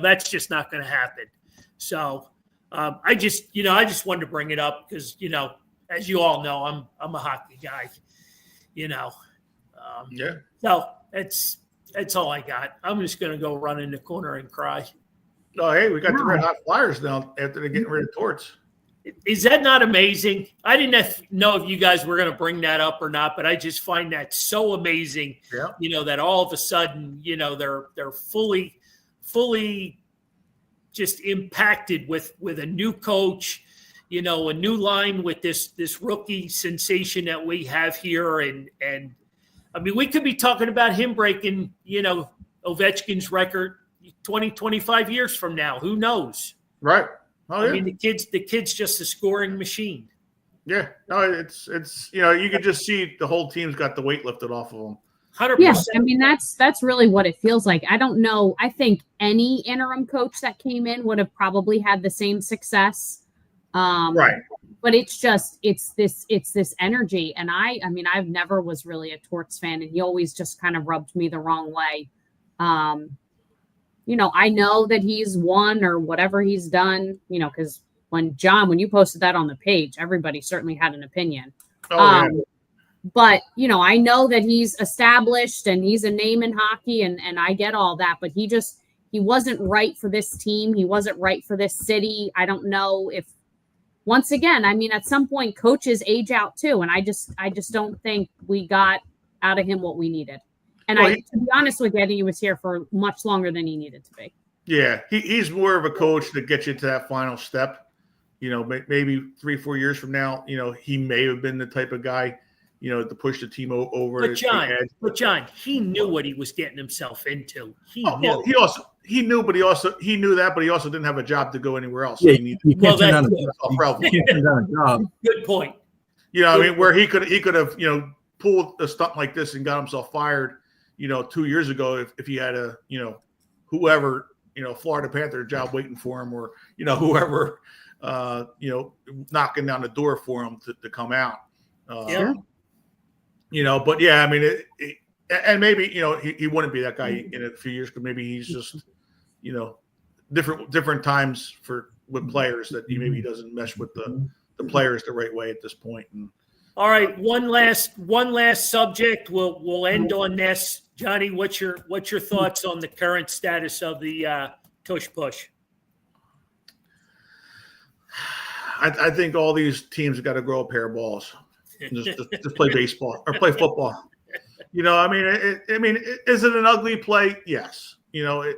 Speaker 1: that's just not going to happen. So I just wanted to bring it up because, as you all know, I'm a hockey guy,
Speaker 2: Yeah.
Speaker 1: So that's all I got. I'm just going to go run in the corner and cry.
Speaker 2: Oh, hey, we got the Red Hot Flyers now after they're getting rid of Torts.
Speaker 1: Is that not amazing? I didn't know if you guys were going to bring that up or not, but I just find that so amazing.
Speaker 2: Yeah.
Speaker 1: That all of a sudden, they're fully just impacted with a new coach, a new line with this rookie sensation that we have here, and I mean we could be talking about him breaking, Ovechkin's record 20, 25 years from now. Who knows?
Speaker 2: Right. Oh, yeah.
Speaker 1: I mean, the kid's just a scoring machine.
Speaker 2: Yeah. No, it's you can just see the whole team's got the weight lifted off of them.
Speaker 1: 100%.
Speaker 3: Yeah, I mean that's really what it feels like. I don't know. I think any interim coach that came in would have probably had the same success.
Speaker 2: Right.
Speaker 3: But it's this energy, and I mean I've never was really a Torts fan, and he always just kind of rubbed me the wrong way. I know that he's won or whatever he's done, because when you posted that on the page, everybody certainly had an opinion.
Speaker 2: Oh, yeah.
Speaker 3: But, I know that he's established and he's a name in hockey and I get all that, but he wasn't right for this team. He wasn't right for this city. I don't know if, once again, I mean, at some point coaches age out too. And I just don't think we got out of him what we needed. And to be honest with you, I think he was here for much longer than he needed to be.
Speaker 2: Yeah. He's more of a coach that gets you to that final step. Maybe 3-4 years from now, he may have been the type of guy, to push the team over.
Speaker 1: But John, he knew what he was getting himself into. He knew that, but he also didn't have a job to go anywhere else.
Speaker 5: Yeah,
Speaker 2: So
Speaker 5: you can't turn down a job.
Speaker 1: Good point.
Speaker 2: I mean, where he could have, pulled a stunt like this and got himself fired, 2 years ago if he had a, whoever, Florida Panther job waiting for him or, whoever, knocking down the door for him to come out.
Speaker 1: Yeah.
Speaker 2: But yeah, I mean, and maybe, he wouldn't be that guy in a few years because maybe he's just, different times with players that maybe he doesn't mesh with the players the right way at this point. And,
Speaker 1: all right, one last subject. We'll end on this. Johnny, what's your thoughts on the current status of the tush push?
Speaker 2: I think all these teams have got to grow a pair of balls. Just play baseball or play football. I mean, is it an ugly play? Yes. I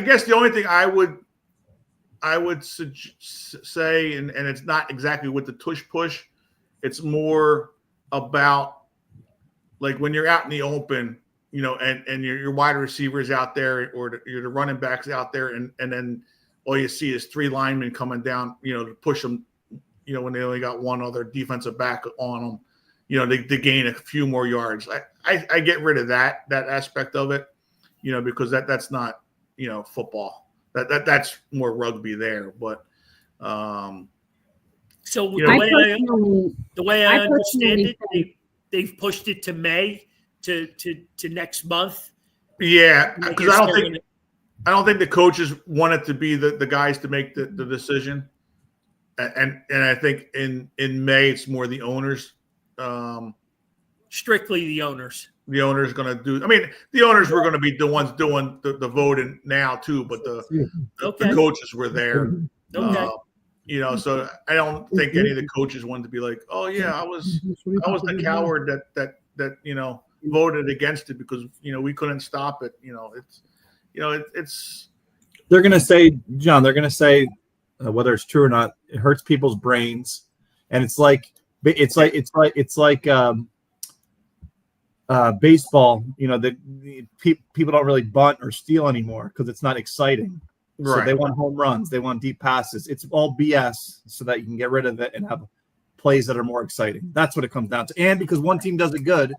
Speaker 2: guess the only thing I would say, and it's not exactly with the tush push, it's more about like when you're out in the open, and your wide receivers out there or you're the running backs out there, and then all you see is 3 linemen coming down, to push them. When they only got one other defensive back on them, they gain a few more yards. I get rid of that aspect of it, because that's not, football. That's more rugby there. But
Speaker 1: so the way I understand it, they've pushed it to May to next month.
Speaker 2: Yeah, because I don't think the coaches want it to be the guys to make the decision. And I think in May it's more the owners.
Speaker 1: Strictly the owners.
Speaker 2: The owners going to do. I mean, the owners were going to be the ones doing the voting now too, but the coaches were there.
Speaker 1: Okay.
Speaker 2: So I don't think any of the coaches wanted to be like, oh yeah, I was the coward that voted against it because we couldn't stop it. It's.
Speaker 5: They're going to say, John. They're going to say. Whether it's true or not, it hurts people's brains, and it's like baseball, people don't really bunt or steal anymore because it's not exciting. So they want home runs, they want deep passes. It's all BS so that you can get rid of it and have plays that are more exciting. That's what it comes down to. And because one team does it good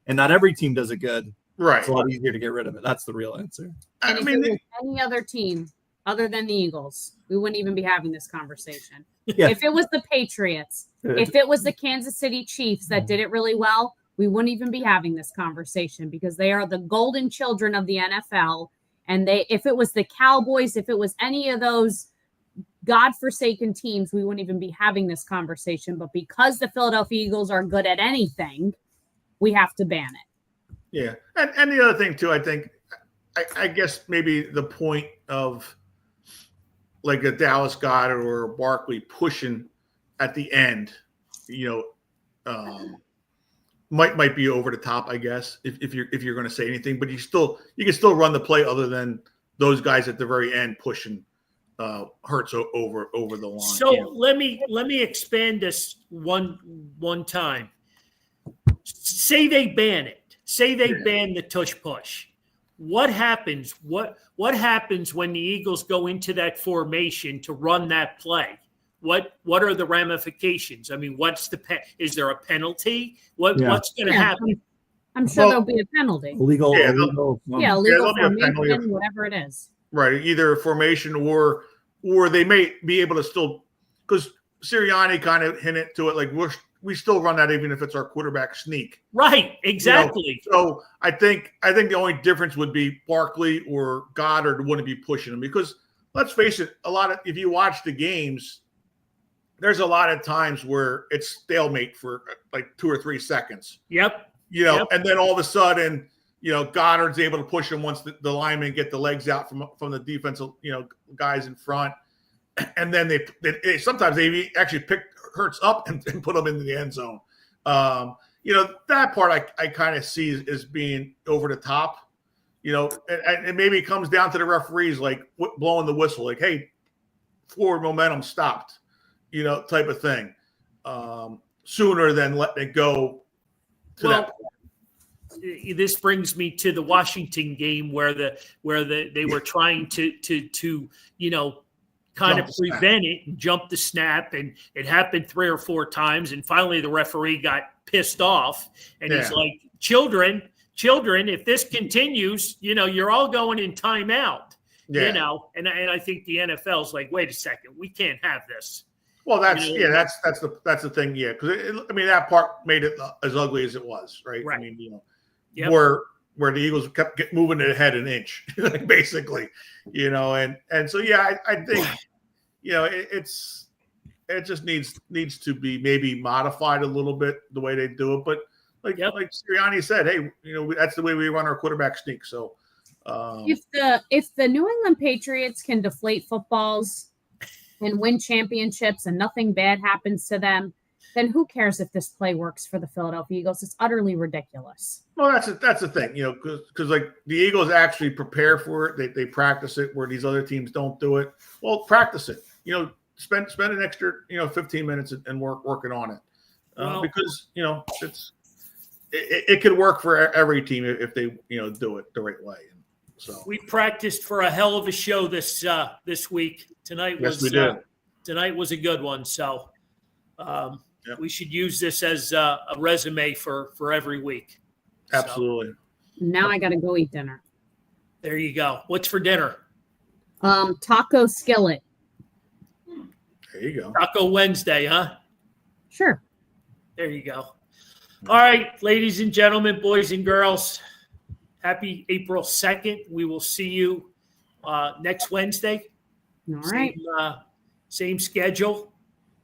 Speaker 5: and not every team does it good, it's a lot easier to get rid of it. That's the real answer.
Speaker 3: And if it was any other team other than the Eagles, we wouldn't even be having this conversation.
Speaker 5: Yeah.
Speaker 3: If it was the Patriots, if it was the Kansas City Chiefs that did it really well, we wouldn't even be having this conversation because they are the golden children of the NFL. And if it was the Cowboys, if it was any of those godforsaken teams, we wouldn't even be having this conversation. But because the Philadelphia Eagles are good at anything, we have to ban it.
Speaker 2: Yeah. And the other thing, too, I think, I guess maybe the point of like a Dallas Goedert or a Barkley pushing at the end, might be over the top, I guess, if you're going to say anything. But you can still run the play other than those guys at the very end pushing Hurts over the line.
Speaker 1: So let me expand this one time. Say they ban it. Say they ban the tush push. What happens? What happens when the Eagles go into that formation to run that play? What are the ramifications? I mean, is there a penalty? What's going to happen?
Speaker 3: I'm sure there'll be a penalty.
Speaker 5: Illegal
Speaker 3: formation, whatever it is.
Speaker 2: Right, either a formation or they may be able to still, because Sirianni kind of hinted to it, like we still run that even if it's our quarterback sneak.
Speaker 1: Right, exactly.
Speaker 2: So I think the only difference would be Barkley or Goddard wouldn't be pushing them because let's face it, if you watch the games, there's a lot of times where it's stalemate for like 2 or 3 seconds.
Speaker 1: Yep.
Speaker 2: And then all of a sudden, Goddard's able to push him once the linemen get the legs out from the defensive, guys in front. And then they sometimes they actually pick Hurts up and put him into the end zone. That part I kind of see as being over the top, and maybe it comes down to the referees, like blowing the whistle, like, hey, forward momentum stopped, type of thing, sooner than letting it go to that point.
Speaker 1: This brings me to the Washington game where they were trying to kind of prevent it and jump the snap, and it happened 3 or 4 times, and finally the referee got pissed off, and he's like, children, if this continues, you're all going in timeout. And I think the NFL's like, wait a second, we can't have this.
Speaker 2: Well, that's the thing, because that part made it as ugly as it was, right? I mean, where the Eagles kept moving it ahead an inch, basically, and so I think it just needs to be maybe modified a little bit the way they do it, but like Sirianni said, hey, that's the way we run our quarterback sneak. So
Speaker 3: if the New England Patriots can deflate footballs and win championships and nothing bad happens to them, then who cares if this play works for the Philadelphia Eagles? It's utterly ridiculous.
Speaker 2: Well, that's the thing, because like the Eagles actually prepare for it. They practice it where these other teams don't do it. Well, practice it. Spend an extra 15 minutes and working on it, because it could work for every team if they do it the right way. So
Speaker 1: we practiced for a hell of a show this week. Tonight was a good one. So we should use this as a resume for every week.
Speaker 2: Absolutely.
Speaker 3: So, now I got to go eat dinner.
Speaker 1: There you go. What's for dinner?
Speaker 3: Taco skillet.
Speaker 2: There you go.
Speaker 1: Taco Wednesday, huh?
Speaker 3: Sure.
Speaker 1: There you go. All right, ladies and gentlemen, boys and girls, happy April 2nd. We will see you next Wednesday.
Speaker 3: All right.
Speaker 1: Same schedule.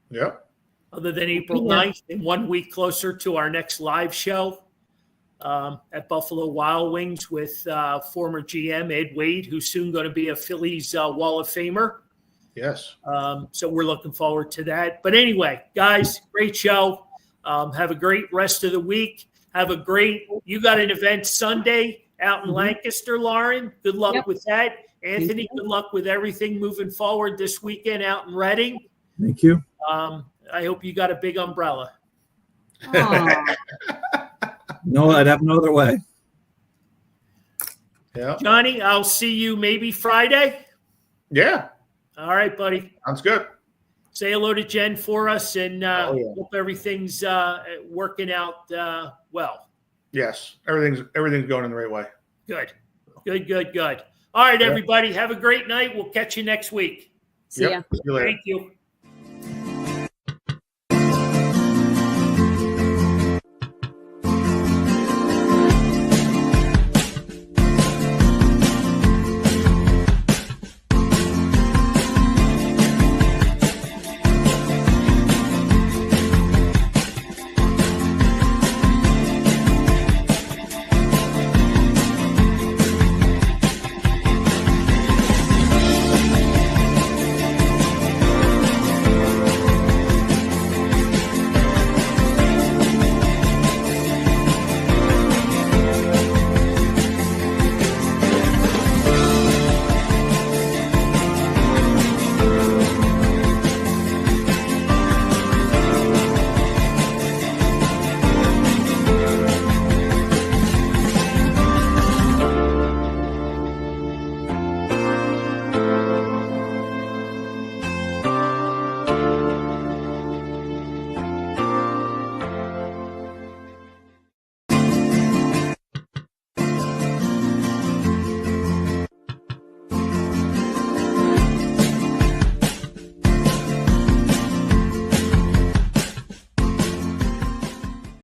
Speaker 2: Yep.
Speaker 1: Other than April 9th and 1 week closer to our next live show at Buffalo Wild Wings with former GM Ed Wade, who's soon going to be a Phillies Wall of Famer.
Speaker 2: Yes.
Speaker 1: So we're looking forward to that. But anyway, guys, great show. Have a great rest of the week. You got an event Sunday out in Lancaster, Lauren. Good luck with that. Anthony, good luck with everything moving forward this weekend out in Reading.
Speaker 5: Thank you.
Speaker 1: I hope you got a big umbrella.
Speaker 5: No, I'd have no other way.
Speaker 2: Yeah.
Speaker 1: Johnny, I'll see you maybe Friday.
Speaker 2: Yeah.
Speaker 1: All right, buddy.
Speaker 2: Sounds good.
Speaker 1: Say hello to Jen for us, and
Speaker 2: Oh, yeah.
Speaker 1: hope everything's working out well.
Speaker 2: Yes. Everything's going in the right way.
Speaker 1: Good. All right,
Speaker 2: Yeah.
Speaker 1: everybody. Have a great night. We'll catch you next week.
Speaker 3: See ya.
Speaker 2: See you later.
Speaker 1: Thank you.